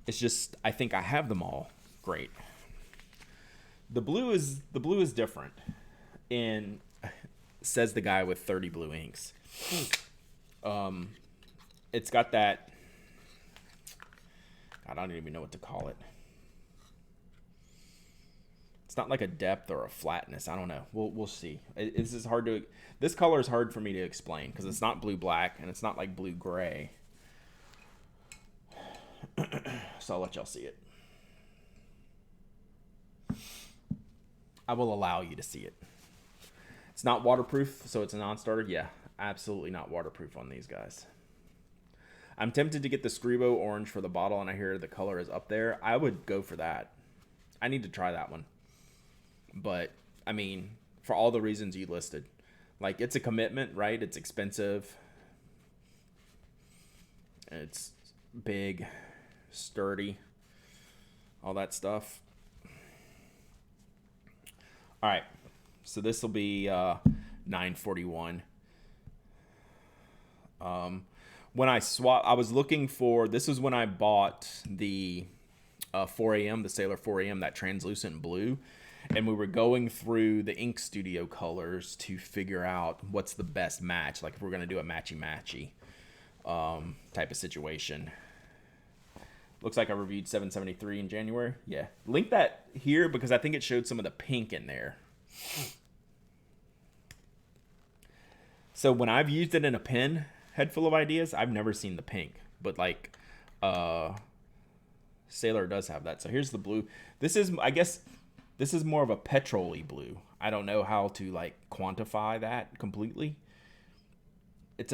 It's just, I think I have them all great. The blue is different. And says the guy with 30 blue inks. It's got that, I don't even know what to call it. It's not like a depth or a flatness. I don't know. We'll see. This color is hard for me to explain because it's not blue black and it's not like blue gray. So I'll let y'all see it. I will allow you to see it. It's not waterproof, so it's a non-starter. Yeah, absolutely not waterproof on these guys. I'm tempted to get the Scribo orange for the bottle, and I hear the color is up there. I would go for that. I need to try that one. But, I mean, for all the reasons you listed. Like, it's a commitment, right? It's expensive. It's big, sturdy, all that stuff. All right. So this will be $9.41. When I was looking for, this is when I bought the 4 a.m., the Sailor 4 a.m., that translucent blue. And we were going through the Ink Studio colors to figure out what's the best match. Like if we're going to do a matchy-matchy type of situation. Looks like I reviewed 773 in January. Yeah. Link that here because I think it showed some of the pink in there. So when I've used it in a pen head full of ideas, I've never seen the pink. But like Uh, Sailor does have that. So here's the blue. This is, I guess, this is more of a petrol-y blue. I don't know how to like quantify that completely. It's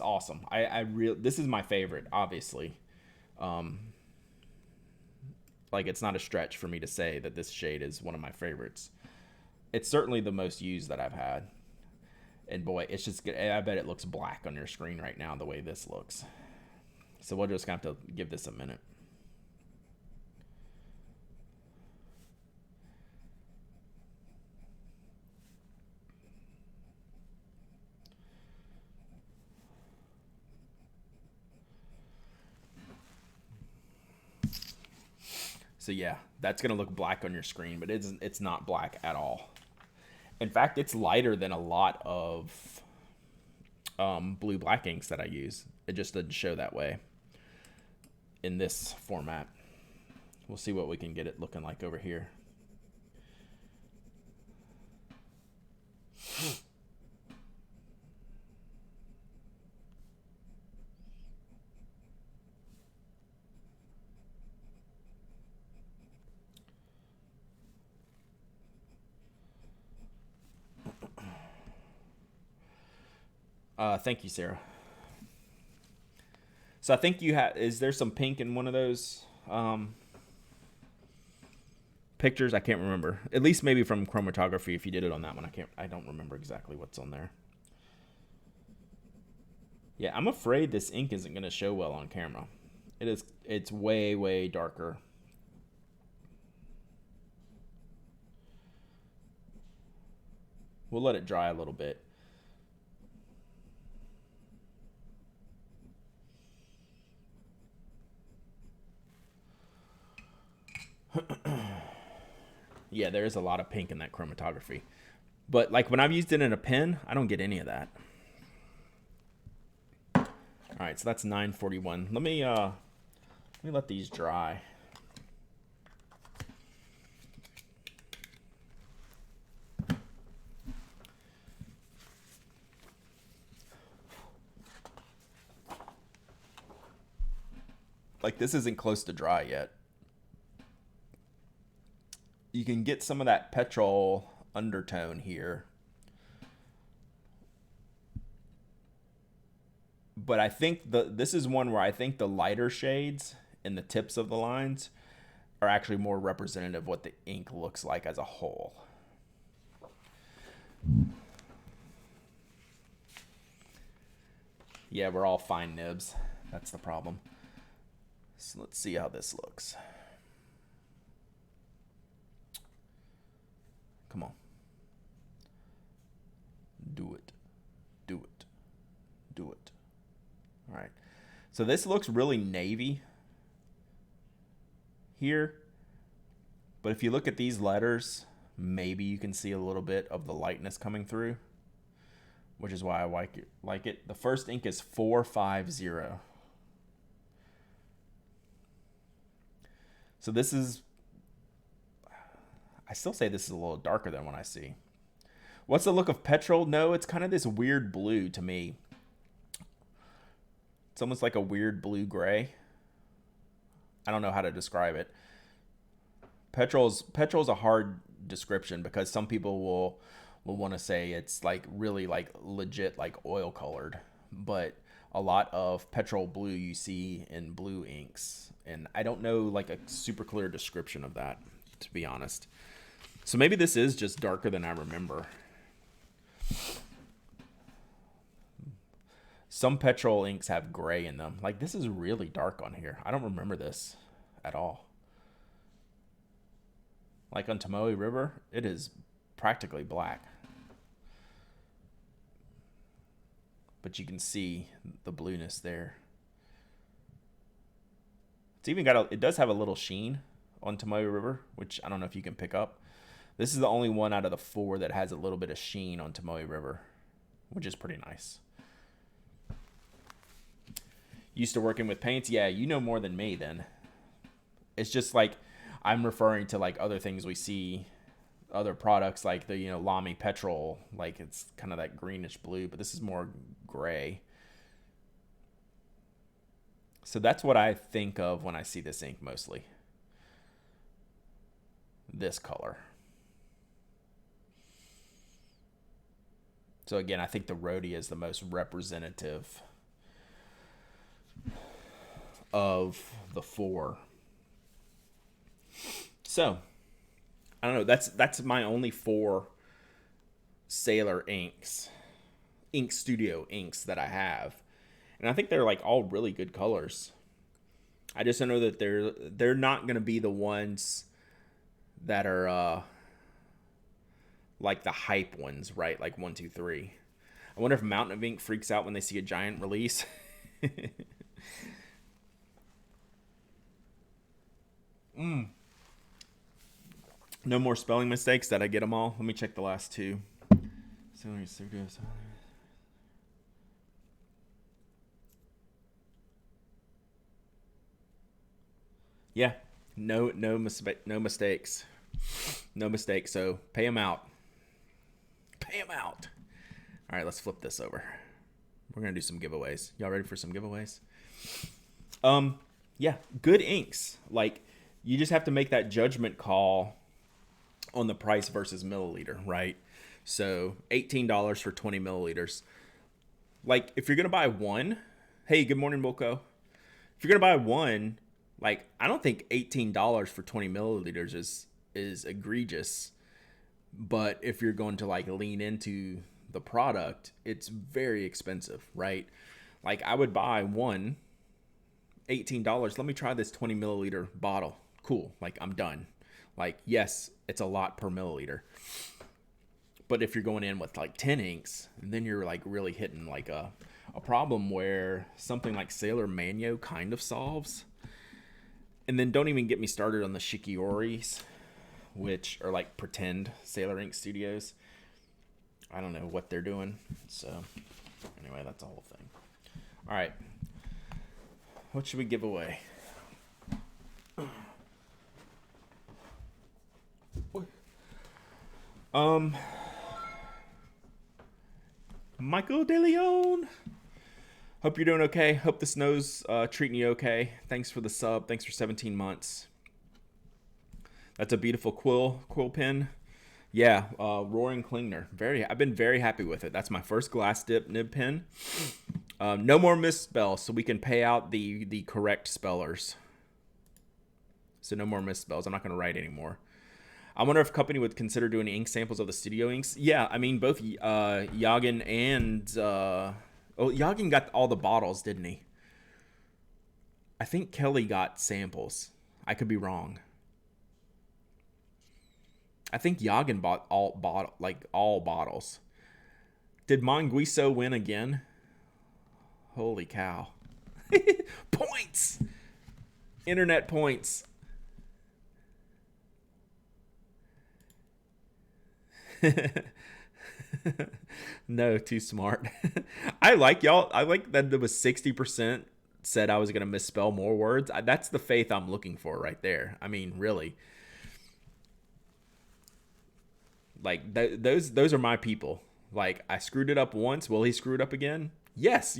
awesome. This is my favorite, obviously. Like it's not a stretch for me to say that this shade is one of my favorites. It's certainly the most used that I've had. And boy, it's just good. I bet it looks black on your screen right now the way this looks. So we'll just have to give this a minute. So yeah, that's gonna look black on your screen, but it's not black at all. In fact, it's lighter than a lot of blue black inks that I use. It just doesn't show that way in this format. We'll see what we can get it looking like over here. Thank you, Sarah. So I think you have. Is there some pink in one of those pictures? I can't remember. At least maybe from chromatography. If you did it on that one, I don't remember exactly what's on there. Yeah, I'm afraid this ink isn't going to show well on camera. It is. It's way, way darker. We'll let it dry a little bit. Yeah, there is a lot of pink in that chromatography. But like when I've used it in a pen, I don't get any of that. All right, so that's 941. Let me let these dry. Like this isn't close to dry yet. You can get some of that petrol undertone here. But I think this is one where I think the lighter shades in the tips of the lines are actually more representative of what the ink looks like as a whole. Yeah, we're all fine nibs. That's the problem. So let's see how this looks. Come on. Do it. Do it. Do it. All right. So this looks really navy here. But if you look at these letters, maybe you can see a little bit of the lightness coming through, which is why I like it. The first ink is 450. So this is, I still say this is a little darker than what I see. What's the look of petrol? No, it's kind of this weird blue to me. It's almost like a weird blue-gray. I don't know how to describe it. Petrol's a hard description because some people will want to say it's like really like legit like oil colored, but a lot of petrol blue you see in blue inks, and I don't know like a super clear description of that, to be honest. So maybe this is just darker than I remember. Some petrol inks have gray in them. Like this is really dark on here. I don't remember this at all. Like on Tomoe River, it is practically black. But you can see the blueness there. It's even got it does have a little sheen on Tomoe River, which I don't know if you can pick up. This is the only one out of the 4 that has a little bit of sheen on Tomoe River, which is pretty nice. Used to working with paints? Yeah, you know more than me then. It's just like I'm referring to like other things we see, other products like the, Lamy Petrol, like it's kind of that greenish blue, but this is more gray. So that's what I think of when I see this ink mostly. This color. So again, I think the Rhodea is the most representative of the four. So, I don't know. That's my only four Sailor inks, Ink Studio inks that I have, and I think they're like all really good colors. I just don't know that they're not gonna be the ones that are like the hype ones, right? Like 1, 2, 3. I wonder if Mountain of Ink freaks out when they see a giant release. No more spelling mistakes. Did I get them all? Let me check the last two. Yeah, no mistakes, no mistakes. So pay them out. Pay them out. All right, let's flip this over. We're gonna do some giveaways. Y'all ready for some giveaways? Yeah, good inks. Like, you just have to make that judgment call on the price versus milliliter, right? So $18 for 20 milliliters. Like, if you're gonna buy one, hey, good morning, Wilco. If you're gonna buy one, like, I don't think $18 for 20 milliliters is egregious. But if you're going to like lean into the product, it's very expensive, right? Like, I would buy one $18. Let me try this 20 milliliter bottle. Cool. Like, I'm done. Like, yes, it's a lot per milliliter. But if you're going in with like 10 inks, then you're like really hitting like a problem where something like Sailor Manyo kind of solves. And then don't even get me started on the Shikioris, which are like pretend Sailor Ink Studios. I don't know what they're doing. So anyway, that's the whole thing. All right. What should we give away? Michael De Leon. Hope you're doing okay. Hope the snow's treating you okay. Thanks for the sub. Thanks for 17 months. That's a beautiful quill pen. Yeah, Roaring Klingner. I've been very happy with it. That's my first glass dip nib pen. No more misspells, so we can pay out the correct spellers. So no more misspells. I'm not going to write anymore. I wonder if a company would consider doing ink samples of the studio inks. Yeah, I mean, both Yagen and... Yagen got all the bottles, didn't he? I think Kelly got samples. I could be wrong. I think Yagen bought all bottles. Did Monguiso win again? Holy cow. Points! Internet points. No, too smart. I like y'all. I like that there was 60% said I was going to misspell more words. That's the faith I'm looking for right there. I mean, really. Like, those are my people. Like, I screwed it up once. Will he screw it up again? Yes.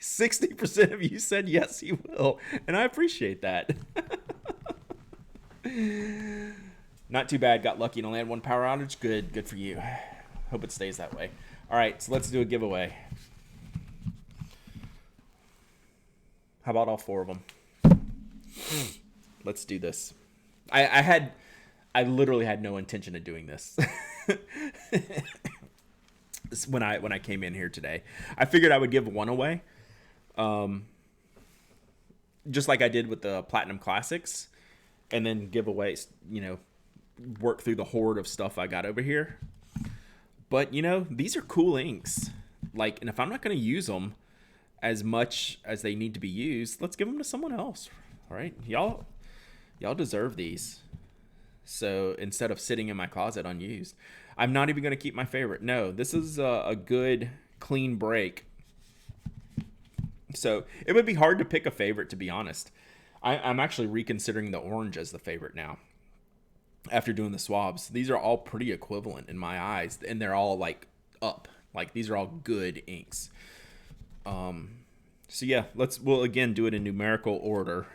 60% of you said yes, he will. And I appreciate that. Not too bad. Got lucky and only had one power outage. Good for you. Hope it stays that way. All right, so let's do a giveaway. How about all four of them? Let's do this. I literally had no intention of doing this. when I came in here today, I figured I would give one away, just like I did with the Platinum Classics, and then give away, work through the horde of stuff I got over here. But these are cool inks. Like, and if I'm not going to use them as much as they need to be used, let's give them to someone else. All right, y'all deserve these. So instead of sitting in my closet unused, I'm not even going to keep my favorite. No, this is a good, clean break. So it would be hard to pick a favorite, to be honest. I'm actually reconsidering the orange as the favorite now. After doing the swabs, these are all pretty equivalent in my eyes, and they're all like up. Like, these are all good inks. So yeah, we'll again do it in numerical order.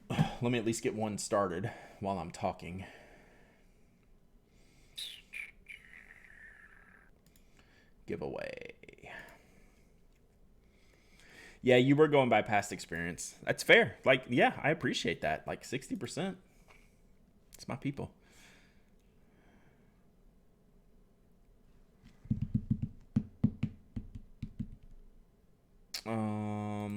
Let me at least get one started while I'm talking. Giveaway. Yeah, you were going by past experience. That's fair. Like, yeah, I appreciate that. Like 60%. It's my people.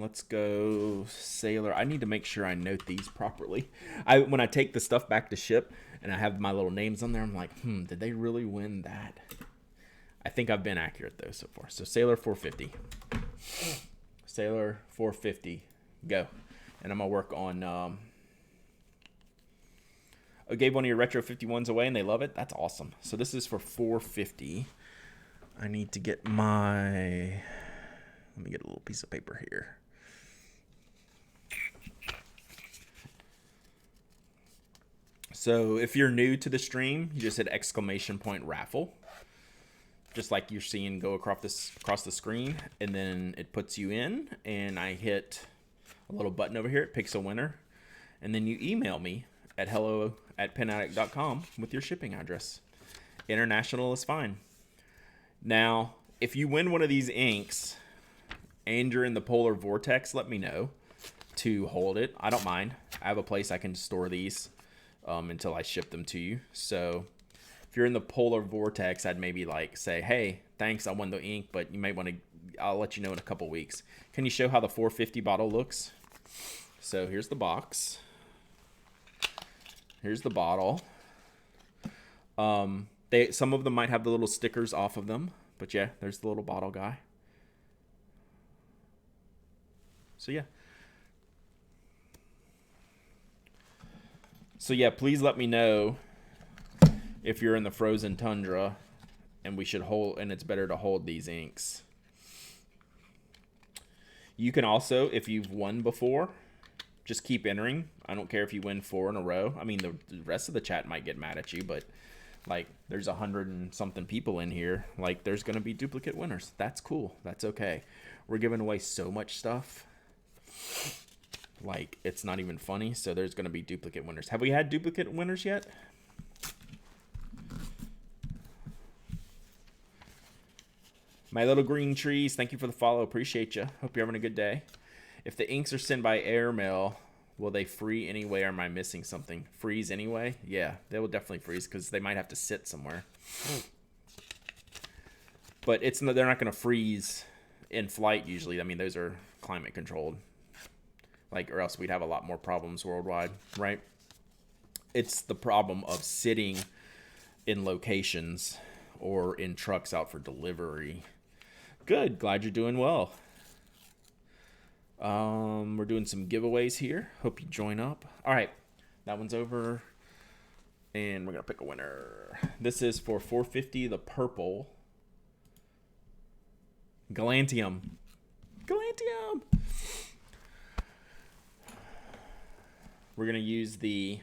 Let's go Sailor. I need to make sure I note these properly. When I take the stuff back to ship and I have my little names on there, I'm like, did they really win that? I think I've been accurate though so far. So Sailor 450. Sailor 450. Go. And I'm gonna work on I gave one of your retro 51s away and they love it. That's awesome. So this is for 450. I need to get my, let me get a little piece of paper here. So if you're new to the stream, you just hit ! raffle. Just like you're seeing go across the screen, and then it puts you in, and I hit a little button over here. It picks a winner, and then you email me at hello@penaddict.com with your shipping address. International is fine. Now, if you win one of these inks and you're in the polar vortex, let me know to hold it. I don't mind. I have a place I can store these until I ship them to you. So if you're in the polar vortex, I'd maybe like say, hey, thanks, I won the ink, but you might want to, I'll let you know in a couple weeks. Can you show how the 450 bottle looks? So here's the box. Here's the bottle. Some of them might have the little stickers off of them, but yeah, there's the little bottle guy. So yeah, please let me know if you're in the frozen tundra and we should hold, and it's better to hold these inks. You can also, if you've won before, just keep entering. I don't care if you win 4 in a row. I mean, the rest of the chat might get mad at you, but like there's 100 and something people in here. Like there's going to be duplicate winners. That's cool. That's okay. We're giving away so much stuff. Like it's not even funny. So there's going to be duplicate winners. Have we had duplicate winners yet? My little green trees, thank you for the follow. Appreciate you. Hope you're having a good day. If the inks are sent by airmail, will they free anyway, or am I missing something? Freeze anyway? Yeah, they will definitely freeze because they might have to sit somewhere. But they're not going to freeze in flight usually. I mean, those are climate controlled. Like, or else we'd have a lot more problems worldwide, right? It's the problem of sitting in locations or in trucks out for delivery. Good. Glad you're doing well. We're doing some giveaways here. Hope you join up. All right. That one's over. And we're going to pick a winner. This is for 450, the purple. Galantium. Galantium. We're going to use the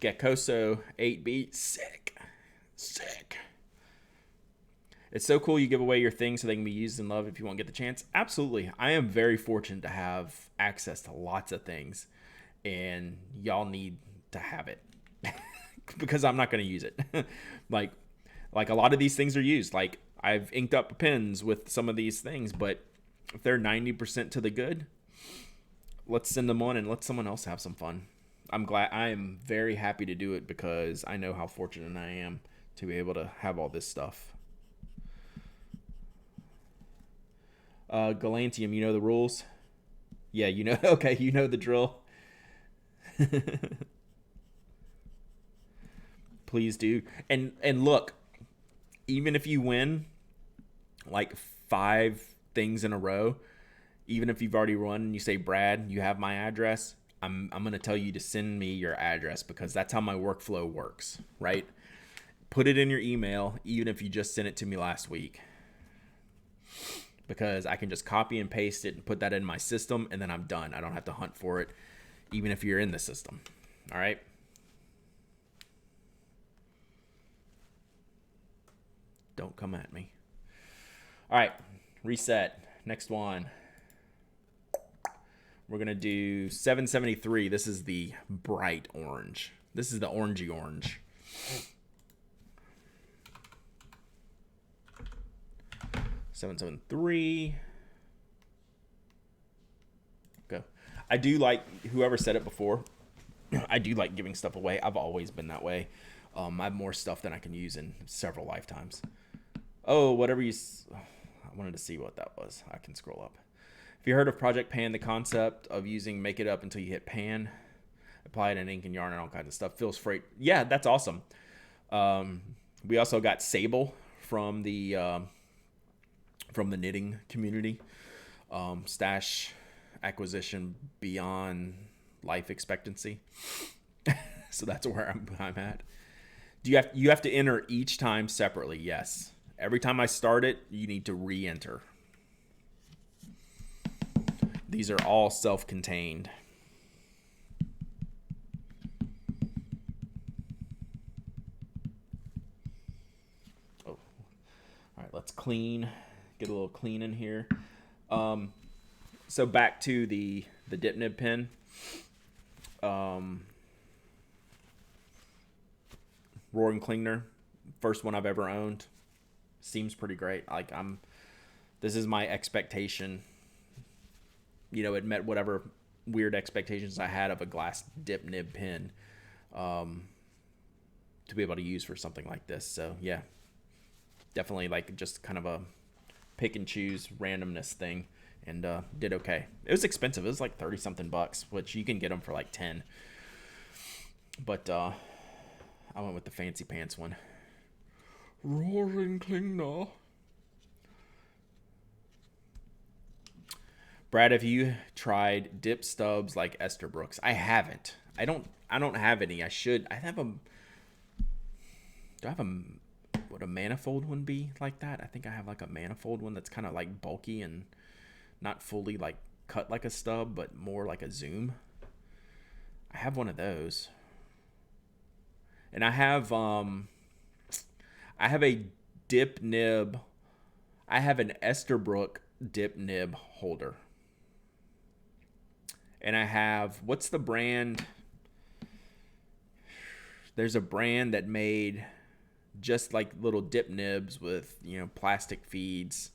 Geckoso 8B. Sick. Sick. It's so cool you give away your things so they can be used in love if you won't get the chance. Absolutely. I am very fortunate to have access to lots of things, and y'all need to have it because I'm not going to use it. like a lot of these things are used. Like I've inked up pens with some of these things, but if they're 90% to the good, let's send them on and let someone else have some fun. I am very happy to do it because I know how fortunate I am to be able to have all this stuff. Galantium, you know the rules? Yeah, you know. Okay, you know the drill. Please do. And look, even if you win like 5 things in a row, even if you've already won and you say, Brad, you have my address, I'm going to tell you to send me your address because that's how my workflow works, right? Put it in your email, even if you just sent it to me last week. Because I can just copy and paste it and put that in my system, and then I'm done. I don't have to hunt for it, even if you're in the system. All right? Don't come at me. All right, reset. next one. We're going to do 773. This is the bright orange. This is the orangey orange. $773. Go. I do like, whoever said it before, I do like giving stuff away. I've always been that way. I have more stuff than I can use in several lifetimes. Oh, whatever you... I wanted to see what that was. I can scroll up. If you heard of Project Pan, the concept of using make it up until you hit pan, apply it in ink and yarn and all kinds of stuff. Feels freight. Yeah, that's awesome. We also got Sable from the knitting community. Stash acquisition beyond life expectancy. So that's where I'm at. Do you have to enter each time separately? Yes. Every time I start it, you need to re-enter. These are all self-contained. Oh. All right, let's clean. Get a little clean in here. So back to the dip nib pen. Roaring Klingner, first one I've ever owned. Seems pretty great. This is my expectation. It met whatever weird expectations I had of a glass dip nib pen to be able to use for something like this. So yeah, definitely just kind of a pick and choose randomness thing, and did okay. It was expensive. It was like 30 something bucks, which you can get them for like 10. But I went with the fancy pants one. Roaring Klingner. Brad, have you tried dip stubs like Esterbrook's? I haven't. I don't have any. I should. I have them. Do I have would a manifold one be like that? I think I have like a manifold one that's kind of like bulky and not fully like cut like a stub, but more like a zoom. I have one of those. And I have a dip nib. I have an Esterbrook dip nib holder. And I have, what's the brand? There's a brand that made just like little dip nibs with, plastic feeds.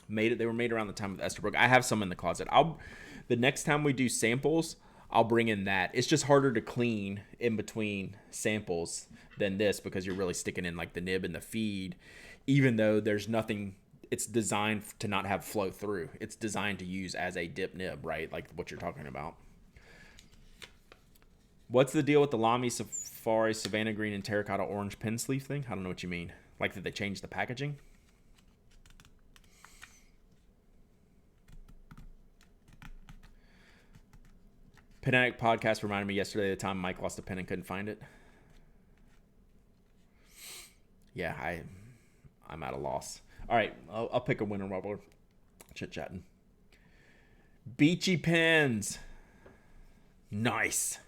They were made around the time of Esterbrook. I have some in the closet. The next time we do samples, I'll bring in that. It's just harder to clean in between samples than this because you're really sticking in like the nib and the feed, even though there's nothing. It's designed to not have flow through. It's designed to use as a dip nib, right? Like what you're talking about. What's the deal with the Lamy Safari Savannah Green and Terracotta Orange pen sleeve thing? I don't know what you mean. Like, did they change the packaging? Pen Addict podcast reminded me yesterday of the time Mike lost a pen and couldn't find it. Yeah, I'm at a loss. All right, I'll pick a winner while we're chit-chatting. Beachy pens. Nice.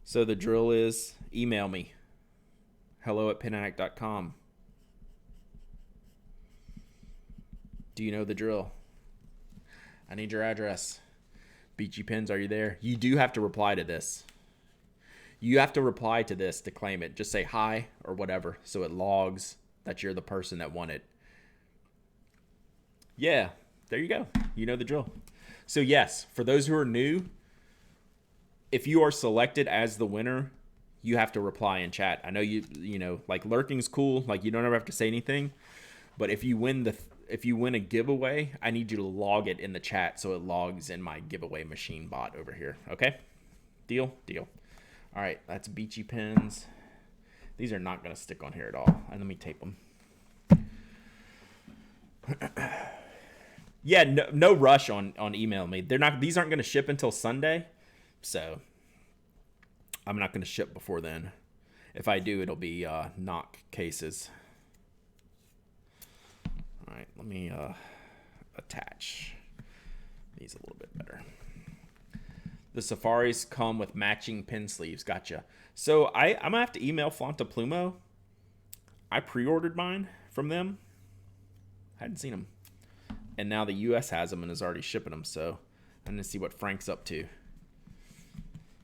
So the drill is email me. hello@penaddict.com. Do you know the drill? I need your address. Beachy Pens, are you there? You do have to reply to this. You have to reply to this to claim it. Just say hi or whatever so it logs that you're the person that won it. Yeah, there you go. You know the drill. So yes, for those who are new, if you are selected as the winner, you have to reply in chat. I know like lurking's cool. Like you don't ever have to say anything. But if you win a giveaway, I need you to log it in the chat so it logs in my giveaway machine bot over here. Okay? Deal? Deal. All right, that's Beachy Pens. These are not going to stick on here at all. And let me tape them. Yeah, no rush on email me. These aren't going to ship until Sunday. So I'm not going to ship before then. If I do, it'll be knock cases. All right, let me attach these a little bit better. The Safaris come with matching pin sleeves. Gotcha. So I'm going to have to email Flanta Plumo. I pre-ordered mine from them. Hadn't seen them. And now the U.S. has them and is already shipping them. So I'm going to see what Frank's up to.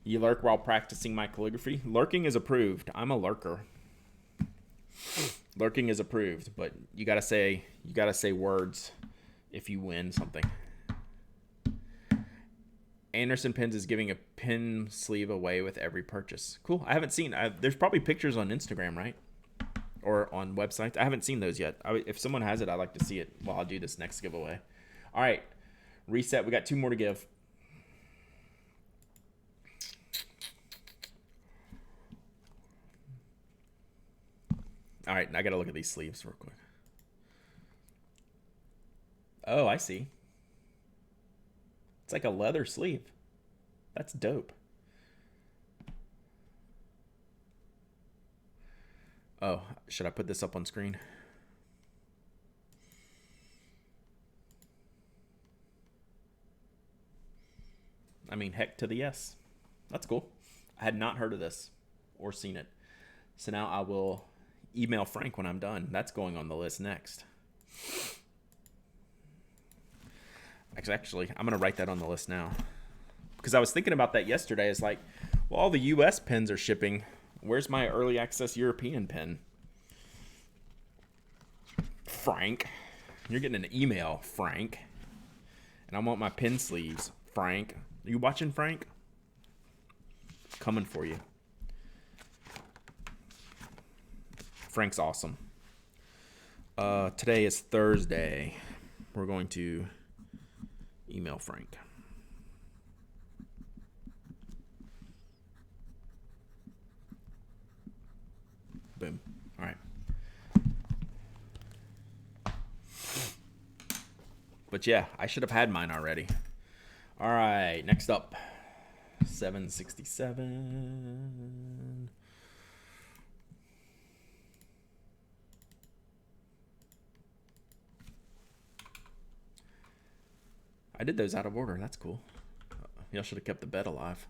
You lurk while practicing my calligraphy? Lurking is approved. I'm a lurker. Lurking is approved, but you gotta say words if you win something. Anderson Pins is giving a pin sleeve away with every purchase. Cool. I haven't seen. There's probably pictures on Instagram, right? Or on websites. I haven't seen those yet. If someone has it, I'd like to see it while I do this next giveaway. All right. Reset. We got 2 more to give. All right. I got to look at these sleeves real quick. Oh, I see. It's like a leather sleeve. That's dope. Oh, should I put this up on screen? I mean, heck to the yes. That's cool. I had not heard of this or seen it. So now I will email Frank when I'm done. That's going on the list next. Actually, I'm going to write that on the list now. Because I was thinking about that yesterday. It's like, well, all the U.S. pins are shipping. Where's my early access European pin? Frank. You're getting an email, Frank. And I want my pin sleeves, Frank. Are you watching, Frank? Coming for you. Frank's awesome. Today is Thursday. We're going to email Frank. Boom. All right. But yeah, I should have had mine already. All right, next up. 767. I did those out of order. That's cool. Y'all should have kept the bed alive.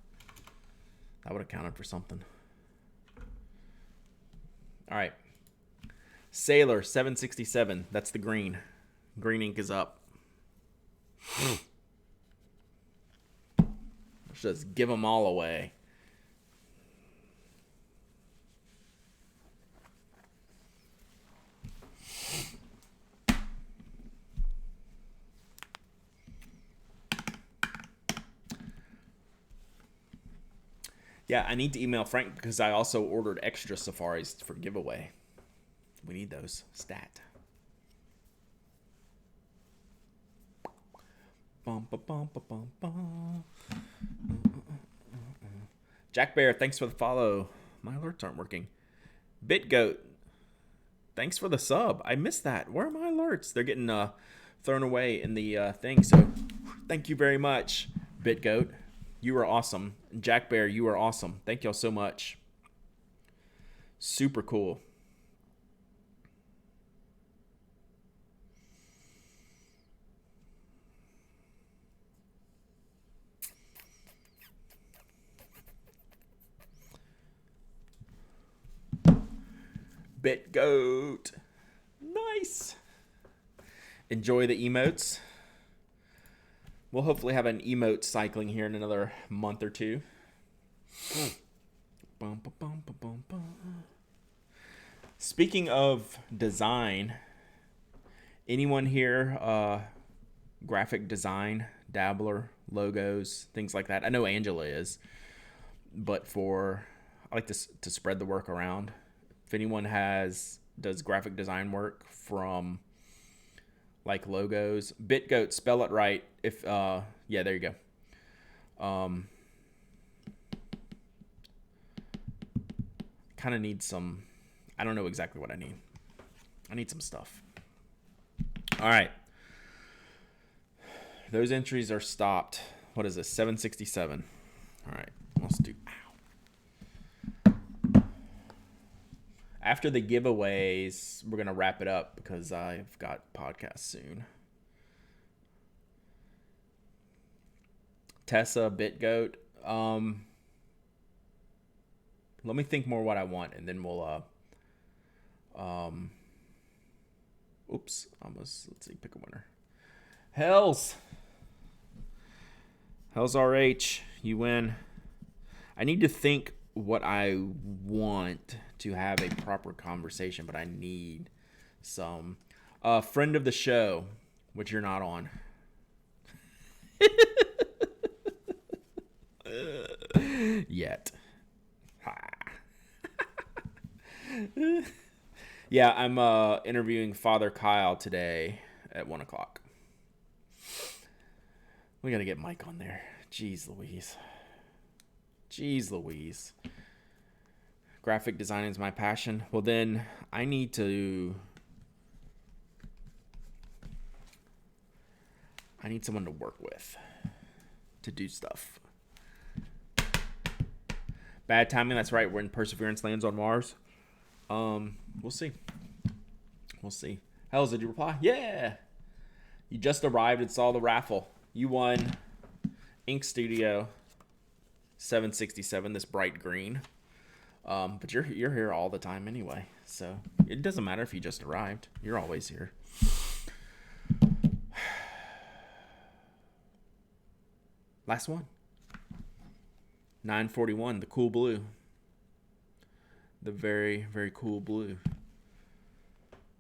That would have counted for something. All right. Sailor 767. That's the green. Green ink is up. Let's just give them all away. Yeah, I need to email Frank because I also ordered extra safaris for giveaway. We need those. Stat. Jack Bear, thanks for the follow. My alerts aren't working. BitGoat, thanks for the sub. I missed that. Where are my alerts? They're getting thrown away in the thing. So thank you very much, BitGoat. You are awesome. Jack Bear, you are awesome. Thank y'all so much. Super cool. BitGoat. Nice. Enjoy the emotes. We'll hopefully have an emote cycling here in another month or two. Speaking of design, anyone here graphic design, dabbler, logos, things like that? I know Angela is, but I like to spread the work around. If anyone does graphic design work from like logos, BitGoat, spell it right. If yeah, there you go. Kind of need some. I don't know exactly what I need. I need some stuff. All right. Those entries are stopped. What is this? 767. All right. Let's do. After the giveaways, we're going to wrap it up because I've got podcasts soon. Tessa, BitGoat, Let me think more what I want, and then we'll oops, almost. Let's see, pick a winner. Hells RH, you win. I need to think what I want to have a proper conversation, but I need some. Friend of the show, which you're not on. Yet. Yeah, I'm interviewing Father Kyle today at 1 o'clock. We gotta get Mike on there. Jeez Louise. Graphic designing is my passion. Well, then I need someone to work with to do stuff. Bad timing, that's right, when Perseverance lands on Mars. We'll see. Hells, did you reply? Yeah. You just arrived and saw the raffle. You won Ink Studio 767, this bright green. But you're here all the time anyway, so it doesn't matter if you just arrived. You're always here. Last one. 941, the cool blue. The very, very cool blue.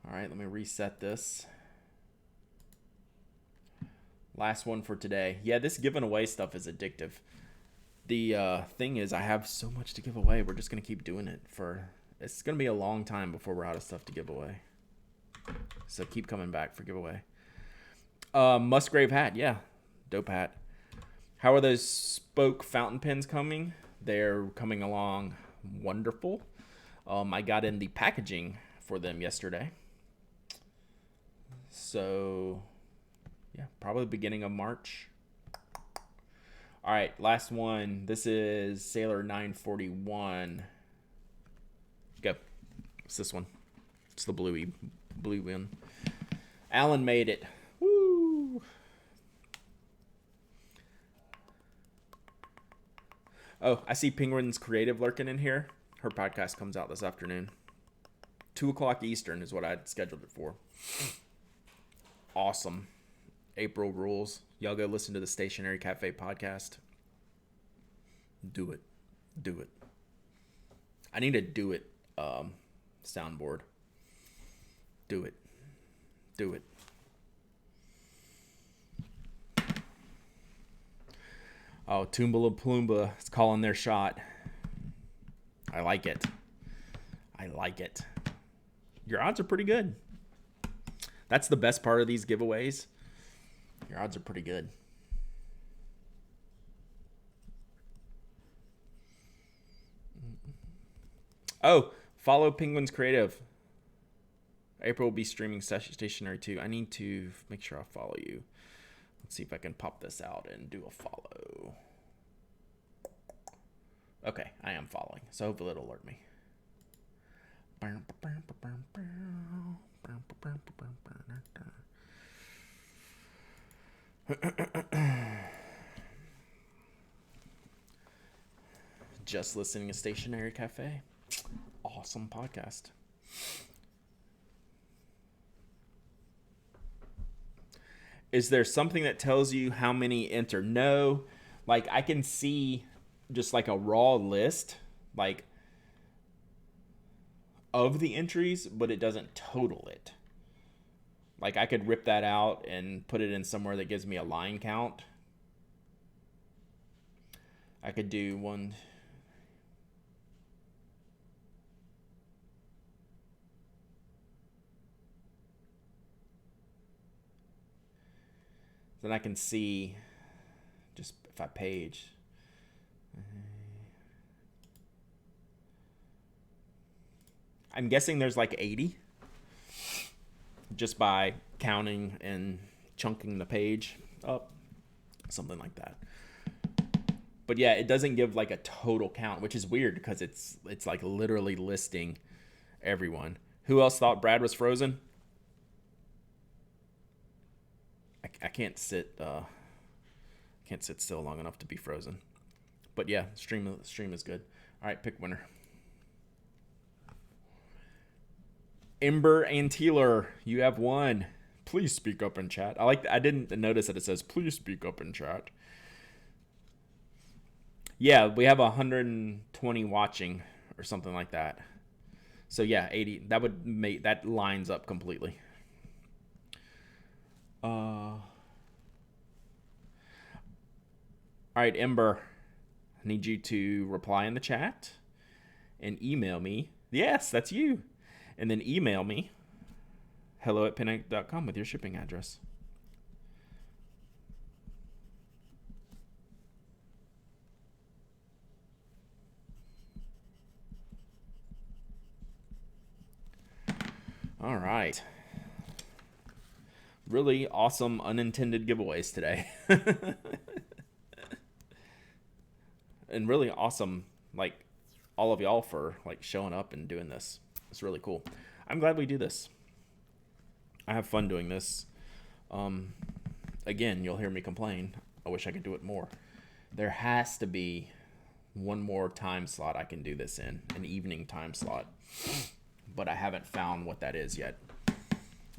All right, let me reset this. Last one for today. Yeah, this giving away stuff is addictive. The thing is, I have so much to give away. We're just going to keep doing it it's going to be a long time before we're out of stuff to give away. So keep coming back for giveaway. Musgrave hat. Yeah, dope hat. How are those spoke fountain pens coming? They're coming along wonderful. I got in the packaging for them yesterday. So, yeah, probably beginning of March. All right, last one. This is Sailor 941. Go. It's this one. It's the blue one. Alan made it. Woo! Oh, I see Penguin's Creative lurking in here. Her podcast comes out this afternoon. 2 o'clock Eastern is what I had scheduled it for. Awesome. April rules. Y'all go listen to the Stationary Cafe podcast. Do it. I need a do it soundboard. Do it. Oh, Toombala Ploomba is calling their shot. I like it. Your odds are pretty good. That's the best part of these giveaways. Your odds are pretty good. Oh, follow Penguin's Creative. April will be streaming Stationary too. I need to make sure I follow you. Let's see if I can pop this out and do a follow. Okay, I am following, so hopefully it'll alert me. Just listening to Stationary Cafe. Awesome podcast. Is there something that tells you how many enter? No. Like, I can see just like a raw list, like, of the entries, but it doesn't total it. Like, I could rip that out and put it in somewhere that gives me a line count. I could do one. Then I can see, just if I page. I'm guessing there's like 80 just by counting and chunking the page up, something like that. But yeah, it doesn't give like a total count, which is weird because it's like literally listing everyone. Who else thought Brad was frozen? I can't sit still long enough to be frozen. But yeah, stream is good. All right, pick winner. Ember and Teeler, you have won. Please speak up in chat. I didn't notice that it says please speak up in chat. Yeah, we have 120 watching or something like that. So yeah, 80. That lines up completely. All right, Ember, I need you to reply in the chat and email me. Yes, that's you. And then email me hello@panic.com with your shipping address. All right. Really awesome unintended giveaways today. And really awesome, like, all of y'all for, like, showing up and doing this. It's really cool. I'm glad we do this. I have fun doing this. Again, you'll hear me complain. I wish I could do it more. There has to be one more time slot I can do this in, an evening time slot. But I haven't found what that is yet.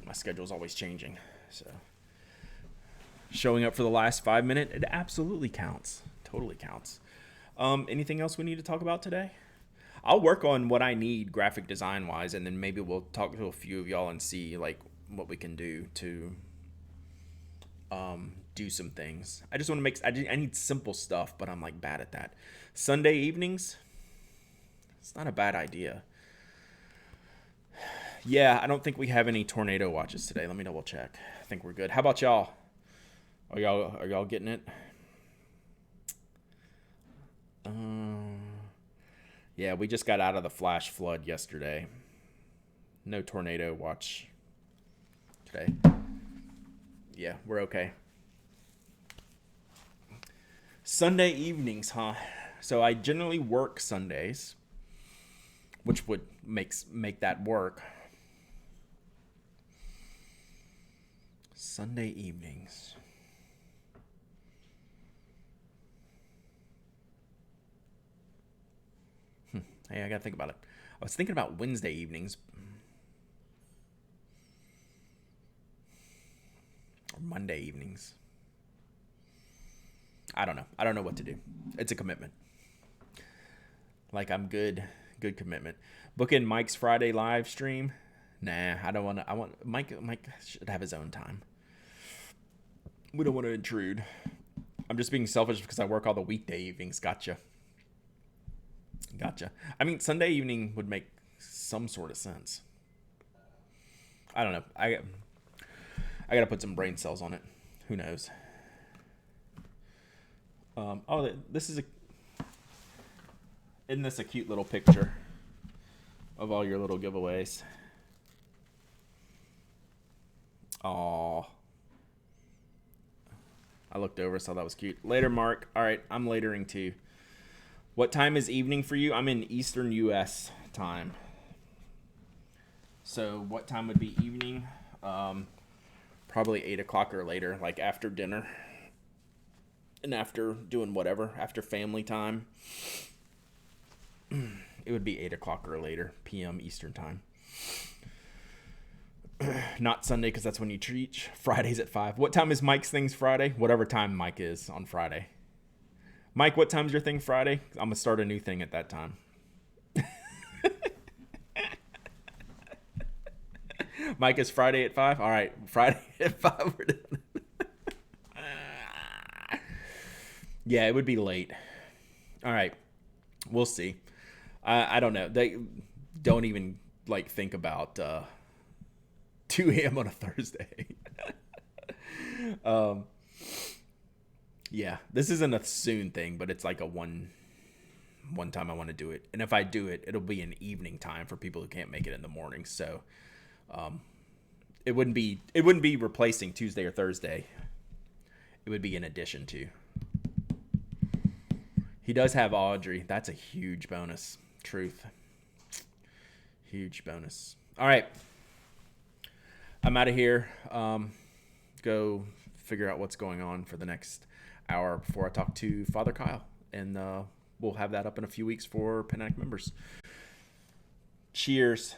My schedule's always changing. So showing up for the last 5 minutes, it absolutely counts. Totally counts. Anything else we need to talk about today? I'll work on what I need graphic design wise, and then maybe we'll talk to a few of y'all and see like what we can do to do some things. I just want to make. I need simple stuff, but I'm like bad at that. Sunday evenings, it's not a bad idea. Yeah, I don't think we have any tornado watches today. Let me double check. I think we're good. How about y'all? Are y'all getting it? Yeah, we just got out of the flash flood yesterday. No tornado watch today. Yeah, we're okay. Sunday evenings, huh? So I generally work Sundays, which would make that work. Sunday evenings. Hey, I gotta think about it. I was thinking about Wednesday evenings. Or Monday evenings. I don't know. I don't know what to do. It's a commitment. Like, I'm good commitment. Book in Mike's Friday live stream. Nah, I don't want to. I want Mike should have his own time. We don't want to intrude. I'm just being selfish because I work all the weekday evenings. Gotcha. I mean, Sunday evening would make some sort of sense. I don't know. I got to put some brain cells on it. Who knows? This is isn't this a cute little picture of all your little giveaways? Aw. I looked over, saw that was cute. Later, Mark. All right, I'm latering too. What time is evening for you? I'm in Eastern U.S. time. So what time would be evening? Probably 8 o'clock or later, like after dinner. And after doing whatever, after family time. It would be 8 o'clock or later, p.m. Eastern time. Not Sunday, because that's when you teach. Friday's at 5. What time is Mike's things Friday? Whatever time Mike is on Friday. Mike, what time's your thing Friday? I'm going to start a new thing at that time. Mike, is Friday at 5? All right, Friday at 5. We're done. Yeah, it would be late. All right, we'll see. I don't know. They don't even like think about 2 a.m. on a Thursday. Yeah, this isn't a soon thing, but it's like a one time I want to do it. And if I do it, it'll be an evening time for people who can't make it in the morning. So it wouldn't be replacing Tuesday or Thursday. It would be in addition to. He does have Audrey. That's a huge bonus. Truth. Huge bonus. All right. I'm out of here. Go figure out what's going on for the next hour before I talk to Father Kyle and we'll have that up in a few weeks for Panac members. Cheers.